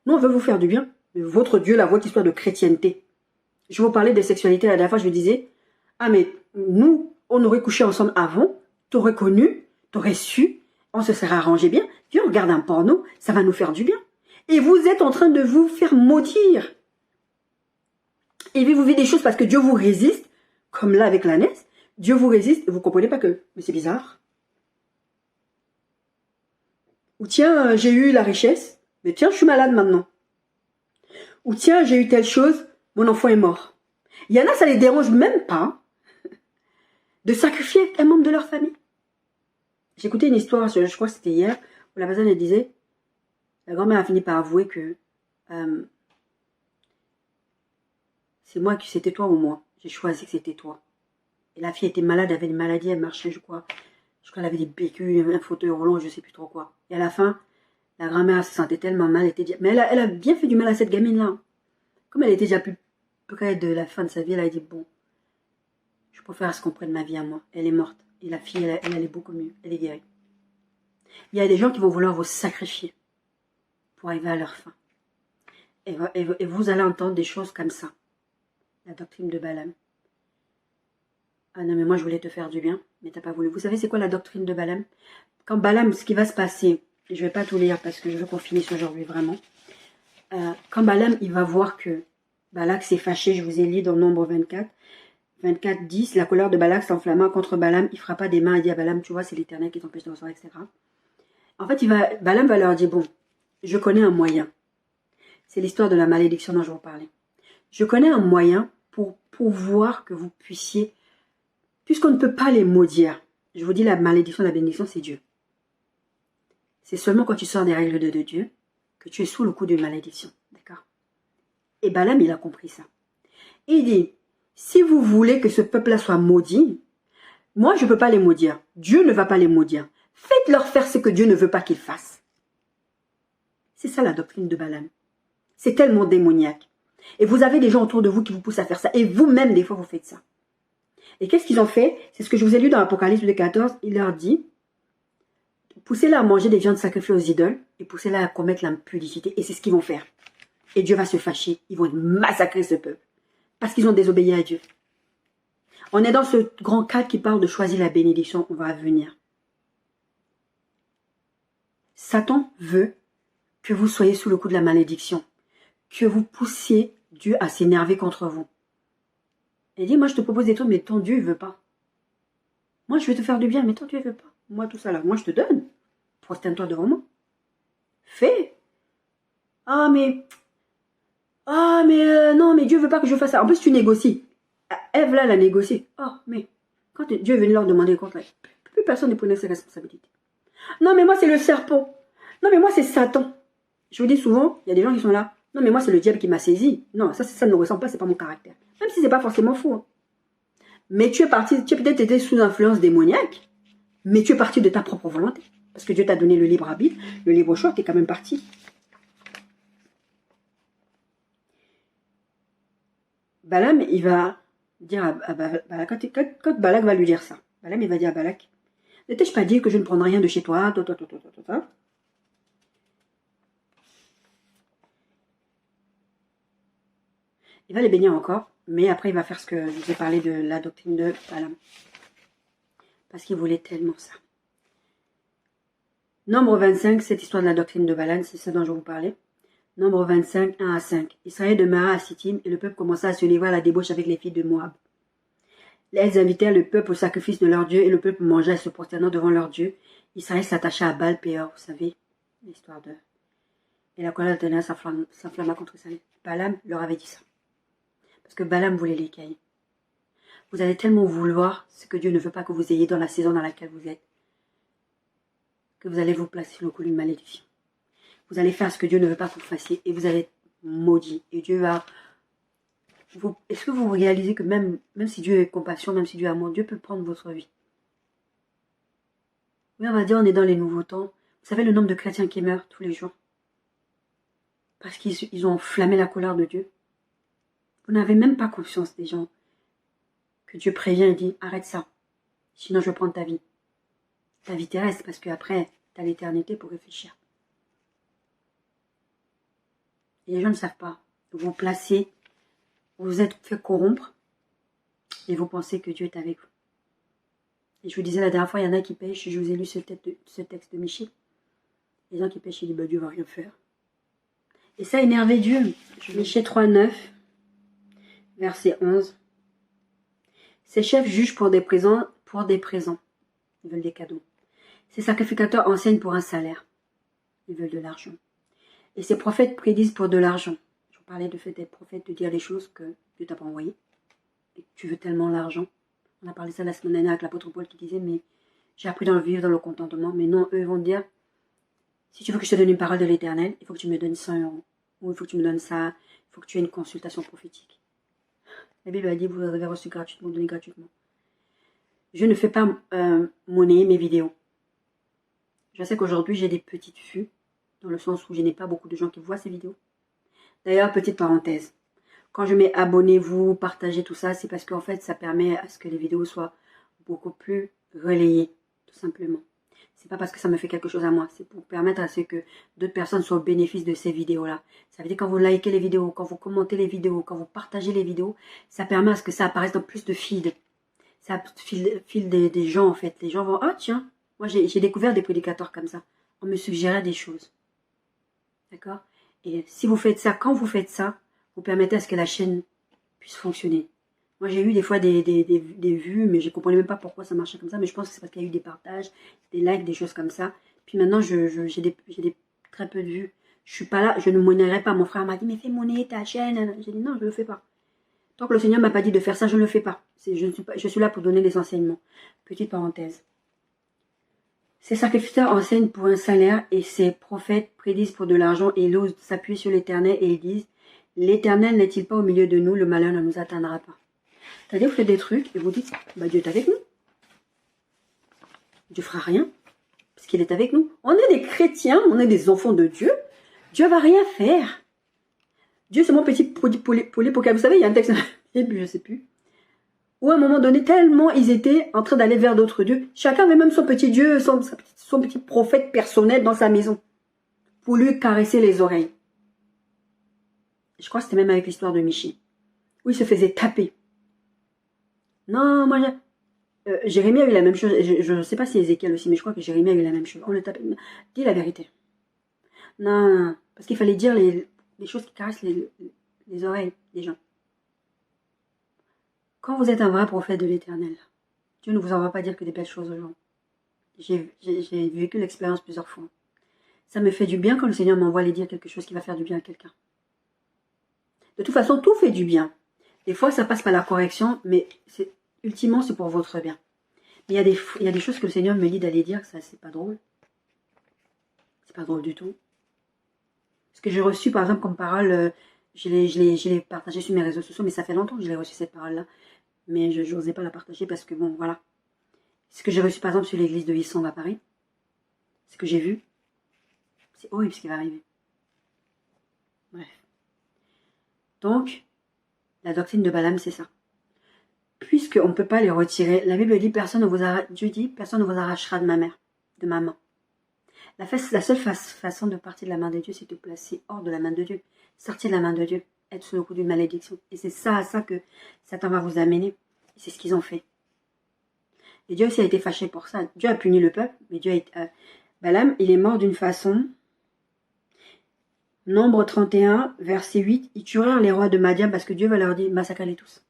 Speaker 1: non, on veut vous faire du bien. Mais votre Dieu, la votre histoire de chrétienté. Je vous parlais de sexualité la dernière fois, je vous disais, ah mais nous, on aurait couché ensemble avant, t'aurais connu, t'aurais su, on se serait arrangé bien. Dieu regarde un porno, ça va nous faire du bien. Et vous êtes en train de vous faire maudire. Et puis vous vivez des choses parce que Dieu vous résiste, comme là avec l'ânesse. Dieu vous résiste et vous ne comprenez pas que, mais c'est bizarre. Ou tiens, j'ai eu la richesse, mais tiens, je suis malade maintenant. Ou tiens, j'ai eu telle chose, mon enfant est mort. Il y en a, ça les dérange même pas de sacrifier un membre de leur famille. J'ai écouté une histoire, je crois que c'était hier, où la personne elle disait, la grand-mère a fini par avouer que c'est moi qui c'était toi ou moi. J'ai choisi que c'était toi. Et la fille était malade, elle avait une maladie, elle marchait, je crois. Je crois qu'elle avait des bécules, un fauteuil roulant, je sais plus trop quoi. Et à la fin, la grand-mère se sentait tellement mal. Mais elle a bien fait du mal à cette gamine-là. Comme elle était déjà plus près de la fin de sa vie, elle a dit, bon, je préfère ce qu'on prenne ma vie à moi. Elle est morte. Et la fille, elle est beaucoup mieux. Elle est guérie. Il y a des gens qui vont vouloir vous sacrifier pour arriver à leur fin. Et vous allez entendre des choses comme ça. La doctrine de Balaam. Ah non, mais moi je voulais te faire du bien, mais t'as pas voulu. Vous savez c'est quoi la doctrine de Balaam? Quand Balaam, ce qui va se passer, je vais pas tout lire parce que je veux qu'on finisse aujourd'hui vraiment. Quand Balaam, il va voir que Balak s'est fâché, je vous ai lu dans Nombre 24, 24, 10, la colère de Balak s'enflamma contre Balaam, il frappa des mains et dit à Balaam, tu vois, c'est l'Éternel qui t'empêche de recevoir, etc. En fait, Balaam va leur dire, bon, je connais un moyen. C'est l'histoire de la malédiction dont je vous parlais. Je connais un moyen pour pouvoir que vous puissiez, puisqu'on ne peut pas les maudire. Je vous dis, la malédiction, la bénédiction, c'est Dieu. C'est seulement quand tu sors des règles de Dieu que tu es sous le coup d'une malédiction. D'accord? Et Balaam, il a compris ça. Il dit, si vous voulez que ce peuple-là soit maudit, moi, je ne peux pas les maudire. Dieu ne va pas les maudire. Faites-leur faire ce que Dieu ne veut pas qu'ils fassent. C'est ça la doctrine de Balaam. C'est tellement démoniaque. Et vous avez des gens autour de vous qui vous poussent à faire ça. Et vous-même, des fois, vous faites ça. Et qu'est-ce qu'ils ont fait? C'est ce que je vous ai lu dans l'Apocalypse 14. Il leur dit, poussez-la à manger des viandes sacrifiées aux idoles et poussez-la à commettre l'impudicité. Et c'est ce qu'ils vont faire. Et Dieu va se fâcher. Ils vont massacrer ce peuple. Parce qu'ils ont désobéi à Dieu. On est dans ce grand cadre qui parle de choisir la bénédiction. On va venir. Satan veut que vous soyez sous le coup de la malédiction. Que vous poussiez Dieu à s'énerver contre vous. Et dit, moi je te propose des trucs, mais ton Dieu ne veut pas. Moi je vais te faire du bien, mais ton Dieu ne veut pas. Moi tout ça là, moi je te donne. Prosterne-toi devant moi. Fais. Non, mais Dieu veut pas que je fasse ça. En plus tu négocies. Ève là, elle a négocié. Oh, mais quand Dieu est venu leur demander compte, là, plus personne ne prenait ses responsabilités. Non, mais moi c'est le serpent. Non, mais moi c'est Satan. Je vous dis souvent, il y a des gens qui sont là. Non, mais moi c'est le diable qui m'a saisi. Non, ça ne ressemble pas, c'est pas mon caractère. Même si c'est pas forcément faux. Hein. Mais tu es parti, tu as peut-être été sous influence démoniaque, mais tu es parti de ta propre volonté. Parce que Dieu t'a donné le libre arbitre, le libre choix, tu es quand même parti. Balaam, il va dire à Balak, quand Balak va lui dire ça, Balaam, il va dire à Balak, ne t'ai-je pas dit que je ne prendrai rien de chez toi, Il va les bénir encore, mais après il va faire ce que je vous ai parlé de la doctrine de Balaam. Parce qu'il voulait tellement ça. Nombre 25, cette histoire de la doctrine de Balaam, c'est ça dont je vous parlais. Nombre 25, 1 à 5. Israël demeura à Sittim et le peuple commença à se livrer à la débauche avec les filles de Moab. Elles invitèrent le peuple au sacrifice de leur Dieu et le peuple mangea et se prosternant devant leur Dieu. Israël s'attacha à Baal-Péor, vous savez, l'histoire de... Et la colère de l'Éternel s'enflamma contre Israël. Balaam leur avait dit ça. Parce que Balaam voulait l'écailler. Vous allez tellement vouloir ce que Dieu ne veut pas que vous ayez dans la saison dans laquelle vous êtes, que vous allez vous placer sur le coup d'une malédiction. Vous allez faire ce que Dieu ne veut pas que vous fassiez et vous allez être maudit. Et Dieu va... Est-ce que vous réalisez que même si Dieu est compassion, même si Dieu est amour, Dieu peut prendre votre vie? Oui, on va dire on est dans les nouveaux temps. Vous savez le nombre de chrétiens qui meurent tous les jours parce qu'ils ont enflammé la colère de Dieu. Vous n'avez même pas conscience des gens que Dieu prévient et dit arrête ça, sinon je vais prendre ta vie. Ta vie terrestre parce qu'après tu as l'éternité pour réfléchir. Et les gens ne savent pas. Vous placez, vous vous êtes fait corrompre et vous pensez que Dieu est avec vous. Et je vous disais la dernière fois, il y en a qui pêchent, je vous ai lu ce texte de Michée. Les gens qui pêchent, ils disent bah, Dieu ne va rien faire. Et ça a énervé Dieu. Michée 3,9, verset 11. Ces chefs jugent pour des présents. Ils veulent des cadeaux. Ces sacrificateurs enseignent pour un salaire. Ils veulent de l'argent. Et ces prophètes prédisent pour de l'argent. Je vous parlais de fait d'être prophète, de dire les choses que Dieu t'a pas envoyées. Et que tu veux tellement l'argent. On a parlé ça la semaine dernière avec l'apôtre Paul qui disait, mais j'ai appris dans le vivre, dans le contentement. Mais non, eux ils vont te dire, si tu veux que je te donne une parole de l'Éternel, il faut que tu me donnes 100 €. Ou il faut que tu me donnes ça. Il faut que tu aies une consultation prophétique. La Bible a dit, vous avez reçu gratuitement, donné gratuitement. Je ne fais pas monnayer mes vidéos. Je sais qu'aujourd'hui, j'ai des petites vues, dans le sens où je n'ai pas beaucoup de gens qui voient ces vidéos. D'ailleurs, petite parenthèse. Quand je mets abonnez-vous, partagez tout ça, c'est parce qu'en fait, ça permet à ce que les vidéos soient beaucoup plus relayées, tout simplement. C'est pas parce que ça me fait quelque chose à moi, c'est pour permettre à ce que d'autres personnes soient au bénéfice de ces vidéos-là. Ça veut dire quand vous likez les vidéos, quand vous commentez les vidéos, quand vous partagez les vidéos, ça permet à ce que ça apparaisse dans plus de feed. Ça file des gens, en fait. Les gens vont, ah tiens, moi j'ai découvert des prédicateurs comme ça. On me suggérait des choses. D'accord? Et si vous faites ça, quand vous faites ça, vous permettez à ce que la chaîne puisse fonctionner. Moi, j'ai eu des fois des vues, mais je ne comprenais même pas pourquoi ça marchait comme ça. Mais je pense que c'est parce qu'il y a eu des partages, des likes, des choses comme ça. Puis maintenant, j'ai très peu de vues. Je suis pas là, je ne monnaierai pas. Mon frère m'a dit, mais fais monnaie ta chaîne. J'ai dit, non, je ne le fais pas. Tant que le Seigneur ne m'a pas dit de faire ça, je ne le fais pas. Je suis là pour donner des enseignements. Petite parenthèse. Ces sacrificateurs enseignent pour un salaire et ces prophètes prédisent pour de l'argent et ils osent s'appuyer sur l'Éternel et ils disent, l'Éternel n'est-il pas au milieu de nous, le malheur ne nous atteindra pas. C'est-à-dire vous faites des trucs et vous dites, bah Dieu est avec nous. Dieu fera rien parce qu'il est avec nous. On est des chrétiens, on est des enfants de Dieu. Dieu va rien faire. Dieu, c'est mon petit poulet. Vous savez, il y a un texte, je ne sais plus, où à un moment donné, tellement ils étaient en train d'aller vers d'autres dieux, chacun avait même son petit Dieu, son petit prophète personnel dans sa maison, pour lui caresser les oreilles. Je crois que c'était même avec l'histoire de Michi, où il se faisait taper. Non, moi, Jérémie a eu la même chose, je ne sais pas si Ézéchiel aussi, mais je crois que Jérémie a eu la même chose. On le tapait. Dis la vérité. Non, parce qu'il fallait dire les choses qui caressent les oreilles des gens. Quand vous êtes un vrai prophète de l'Éternel, Dieu ne vous envoie pas dire que des belles choses aux gens. J'ai vécu l'expérience plusieurs fois. Ça me fait du bien quand le Seigneur m'envoie aller dire quelque chose qui va faire du bien à quelqu'un. De toute façon, tout fait du bien. Des fois, ça passe par la correction, mais ultimement, c'est pour votre bien. Mais il y a des choses que le Seigneur me dit d'aller dire, ça, c'est pas drôle. C'est pas drôle du tout. Ce que j'ai reçu, par exemple, comme parole, je l'ai partagé sur mes réseaux sociaux, mais ça fait longtemps que je l'ai reçu, cette parole-là. Mais je n'osais pas la partager parce que, bon, voilà. Ce que j'ai reçu, par exemple, sur l'église de Isson à Paris, ce que j'ai vu, c'est horrible ce qui va arriver. Bref. Donc, la doctrine de Balaam, c'est ça. Puisqu'on ne peut pas les retirer, la Bible dit, Dieu dit, personne ne vous arrachera de ma mère, de ma main. La seule façon de partir de la main de Dieu, c'est de placer hors de la main de Dieu. Sortir de la main de Dieu, être sous le coup d'une malédiction. Et c'est ça que Satan va vous amener. Et c'est ce qu'ils ont fait. Et Dieu aussi a été fâché pour ça. Dieu a puni le peuple, mais Balaam, il est mort d'une façon. Nombre 31, verset 8, ils tuèrent les rois de Madian parce que Dieu va leur dire, massacrez-les tous.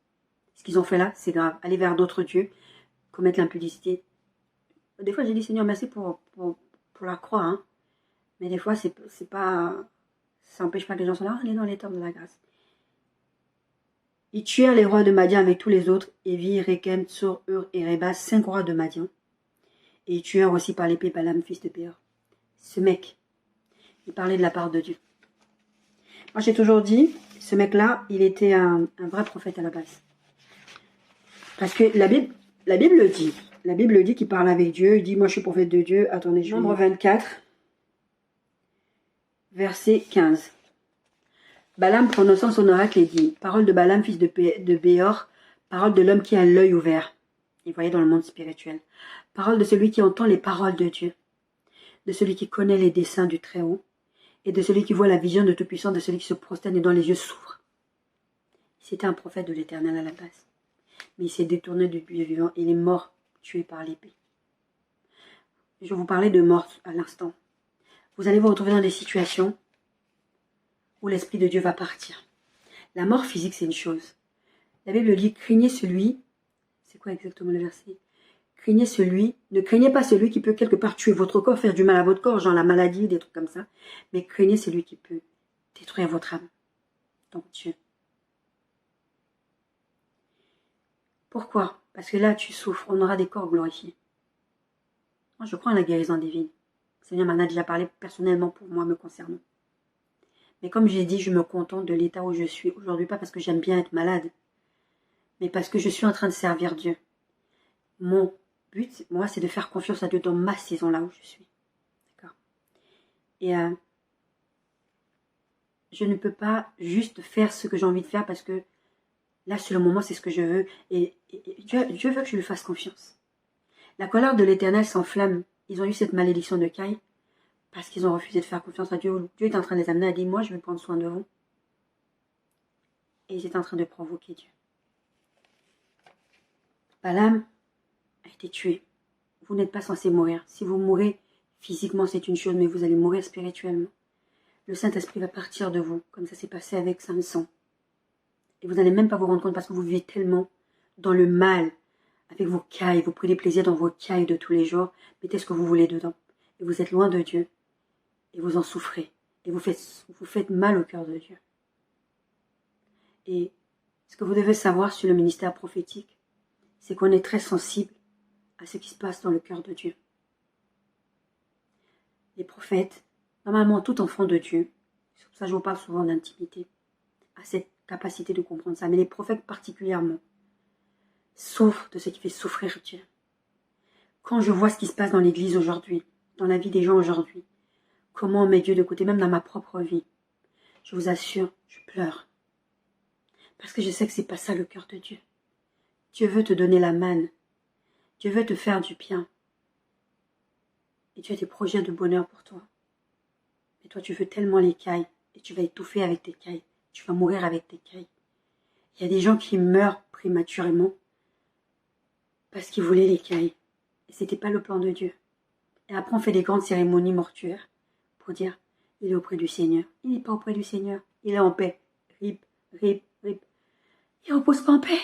Speaker 1: Ce qu'ils ont fait là, c'est grave. Aller vers d'autres dieux, commettre l'impudicité. Des fois, j'ai dit, Seigneur, merci pour la croix, hein. Mais des fois, c'est pas, ça n'empêche pas que les gens sont là, on est dans les temps de la grâce. Ils tuèrent les rois de Madian avec tous les autres, Évi, Rékem, Tsur, Ur et Réba, 5 rois de Madian. Et ils tuèrent aussi par l'épée Balaam, fils de Béor. Ce mec, il parlait de la part de Dieu. Moi, j'ai toujours dit, ce mec-là, il était un vrai prophète à la base. Parce que la Bible dit qu'il parle avec Dieu, il dit, moi je suis prophète de Dieu. Attendez, Nombre 24, verset 15. Balaam prononçant son oracle et dit, parole de Balaam, fils de Béor, parole de l'homme qui a l'œil ouvert. Et vous voyez dans le monde spirituel. Parole de celui qui entend les paroles de Dieu, de celui qui connaît les desseins du Très-Haut, et de celui qui voit la vision de Tout-Puissant, de celui qui se prosterne et dont les yeux s'ouvrent. C'était un prophète de l'Éternel à la base. Mais il s'est détourné du Dieu vivant. Il est mort, tué par l'épée. Je vous parlais de mort à l'instant. Vous allez vous retrouver dans des situations où l'Esprit de Dieu va partir. La mort physique, c'est une chose. La Bible dit, craignez celui... C'est quoi exactement le verset? Craignez celui... Ne craignez pas celui qui peut quelque part tuer votre corps, faire du mal à votre corps, genre la maladie, des trucs comme ça. Mais craignez celui qui peut détruire votre âme. Donc Dieu. Pourquoi? Parce que là, tu souffres. On aura des corps glorifiés. Moi, je crois en la guérison divine. Le Seigneur m'en a déjà parlé personnellement pour moi, me concernant. Mais comme j'ai dit, je me contente de l'état où je suis aujourd'hui. Pas parce que j'aime bien être malade, mais parce que je suis en train de servir Dieu. Mon but, moi, c'est de faire confiance à Dieu dans ma saison, là où je suis. D'accord? Et je ne peux pas juste faire ce que j'ai envie de faire parce que là, sur le moment, c'est ce que je veux. Et Dieu veut que je lui fasse confiance. La colère de l'Éternel s'enflamme. Ils ont eu cette malédiction de Caïn parce qu'ils ont refusé de faire confiance à Dieu. Dieu est en train de les amener à dire, moi, je vais prendre soin de vous. Et ils étaient en train de provoquer Dieu. Balaam a été tué. Vous n'êtes pas censé mourir. Si vous mourrez physiquement, c'est une chose, mais vous allez mourir spirituellement. Le Saint-Esprit va partir de vous, comme ça s'est passé avec Samson. Et vous n'allez même pas vous rendre compte parce que vous vivez tellement dans le mal, avec vos cailles, vous prenez plaisir dans vos cailles de tous les jours, mettez ce que vous voulez dedans. Et vous êtes loin de Dieu, et vous en souffrez. Et vous faites mal au cœur de Dieu. Et ce que vous devez savoir sur le ministère prophétique, c'est qu'on est très sensible à ce qui se passe dans le cœur de Dieu. Les prophètes, normalement tout enfant de Dieu, c'est pour ça que je vous parle souvent d'intimité, a cette capacité de comprendre ça, mais les prophètes particulièrement souffrent de ce qui fait souffrir Dieu. Quand je vois ce qui se passe dans l'église aujourd'hui, dans la vie des gens aujourd'hui, comment on met Dieu de côté, même dans ma propre vie, je vous assure, je pleure. Parce que je sais que c'est pas ça le cœur de Dieu. Dieu veut te donner la manne. Dieu veut te faire du bien. Et tu as des projets de bonheur pour toi. Mais toi, tu veux tellement l'écaille et tu vas étouffer avec tes cailles. Tu vas mourir avec tes cailles. Il y a des gens qui meurent prématurément parce qu'ils voulaient l'écaille. Et c'était pas le plan de Dieu. Et après, on fait des grandes cérémonies mortuaires pour dire, il est auprès du Seigneur. Il n'est pas auprès du Seigneur. Il est en paix. Rip, rip, rip. Il ne repose pas en paix.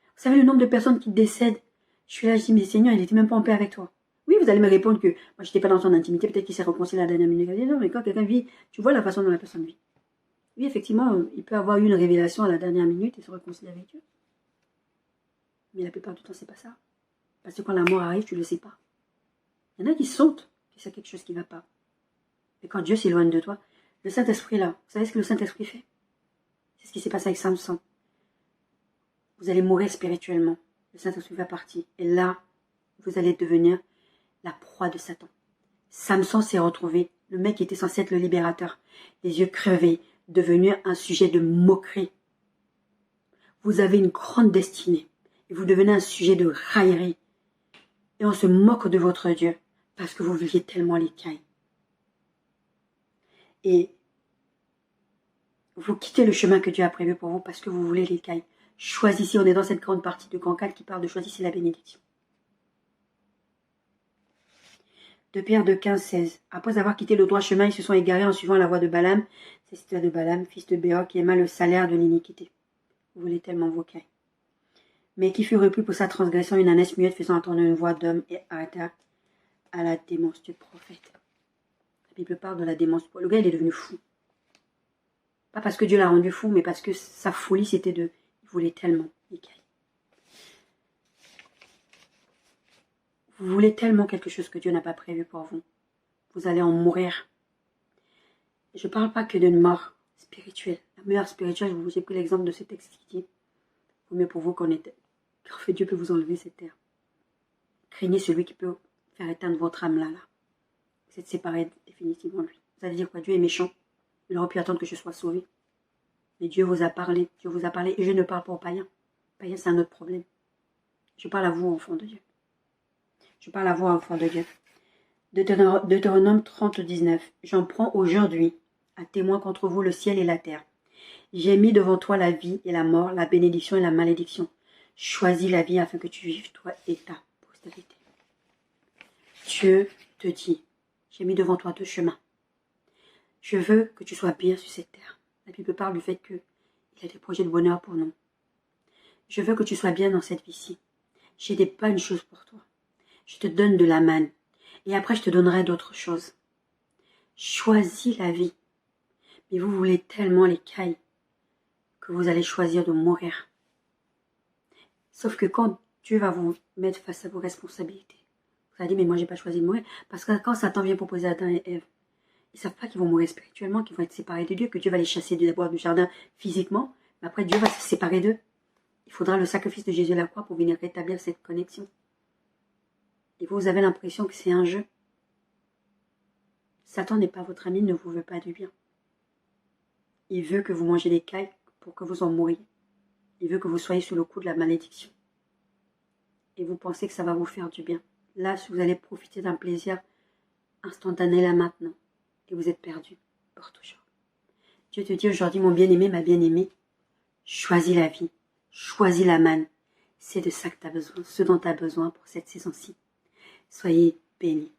Speaker 1: Vous savez le nombre de personnes qui décèdent. Je suis là, je dis, mais Seigneur, il n'était même pas en paix avec toi. Oui, vous allez me répondre que moi, je n'étais pas dans son intimité, peut-être qu'il s'est réconcilié à la dernière minute. Je dis, non, mais quand quelqu'un vit, tu vois la façon dont la personne vit. Oui, effectivement, il peut avoir eu une révélation à la dernière minute et se réconcilier avec Dieu. Mais la plupart du temps, c'est pas ça. Parce que quand la mort arrive, tu ne le sais pas. Il y en a qui sautent, que c'est quelque chose qui ne va pas. Mais quand Dieu s'éloigne de toi, le Saint-Esprit là, vous savez ce que le Saint-Esprit fait? C'est ce qui s'est passé avec Samson. Vous allez mourir spirituellement. Le Saint-Esprit va partir. Et là, vous allez devenir la proie de Satan. Samson s'est retrouvé, le mec qui était censé être le libérateur, les yeux crevés, devenu un sujet de moquerie. Vous avez une grande destinée et vous devenez un sujet de raillerie. Et on se moque de votre Dieu parce que vous viviez tellement l'écaille. Et vous quittez le chemin que Dieu a prévu pour vous parce que vous voulez l'écaille. Choisissez, on est dans cette grande partie de Cancale qui parle de choisissez la bénédiction. De Pierre de 15-16. Après avoir quitté le droit chemin, ils se sont égarés en suivant la voie de Balaam. C'est l'histoire de Balaam, fils de Béor, qui aima le salaire de l'iniquité. Vous voulez tellement vos cailles. Mais qui fut repris pour sa transgression, une ânesse muette faisant entendre une voix d'homme et arrêta à la démence du prophète. La Bible parle de la démence. Le gars, il est devenu fou. Pas parce que Dieu l'a rendu fou, mais parce que sa folie, c'était de... Il voulait tellement les cailles. Vous voulez tellement quelque chose que Dieu n'a pas prévu pour vous. Vous allez en mourir. Je ne parle pas que d'une mort spirituelle. La meilleure spirituelle, j'ai pris l'exemple de ce texte qui dit « Vaut mieux pour vous qu'en fait Dieu peut vous enlever cette terre. Craignez celui qui peut faire éteindre votre âme là. Vous êtes séparés définitivement de lui. Vous allez dire quoi? Dieu est méchant. Il aurait pu attendre que je sois sauvé. Mais Dieu vous a parlé. Dieu vous a parlé. Et je ne parle pas aux païens. Païens, c'est un autre problème. Je parle à vous, enfants de Dieu. Je parle à vous, enfants de Dieu. Deutéronome 30, 19. J'en prends aujourd'hui à témoin contre vous le ciel et la terre. J'ai mis devant toi la vie et la mort, la bénédiction et la malédiction. Choisis la vie afin que tu vives, toi et ta postérité. Dieu te dit, j'ai mis devant toi deux chemins. Je veux que tu sois bien sur cette terre. La Bible parle du fait qu'il y a des projets de bonheur pour nous. Je veux que tu sois bien dans cette vie-ci. J'ai des bonnes choses pour toi. Je te donne de la manne. Et après, je te donnerai d'autres choses. Choisis la vie. Mais vous voulez tellement les cailles que vous allez choisir de mourir. Sauf que quand Dieu va vous mettre face à vos responsabilités, vous allez dire, mais moi, j'ai pas choisi de mourir. Parce que quand Satan vient proposer à Adam et Ève, ils savent pas qu'ils vont mourir spirituellement, qu'ils vont être séparés de Dieu, que Dieu va les chasser d'abord du jardin physiquement, mais après Dieu va se séparer d'eux. Il faudra le sacrifice de Jésus à la croix pour venir rétablir cette connexion. Et vous avez l'impression que c'est un jeu. Satan n'est pas votre ami, il ne vous veut pas du bien. Il veut que vous mangez des cailles pour que vous en mouriez. Il veut que vous soyez sous le coup de la malédiction. Et vous pensez que ça va vous faire du bien. Là, vous allez profiter d'un plaisir instantané là maintenant. Et vous êtes perdu pour toujours. Dieu te dit aujourd'hui, mon bien-aimé, ma bien-aimée, choisis la vie, choisis la manne. C'est de ça que tu as besoin, ce dont tu as besoin pour cette saison-ci. Soyez bénis.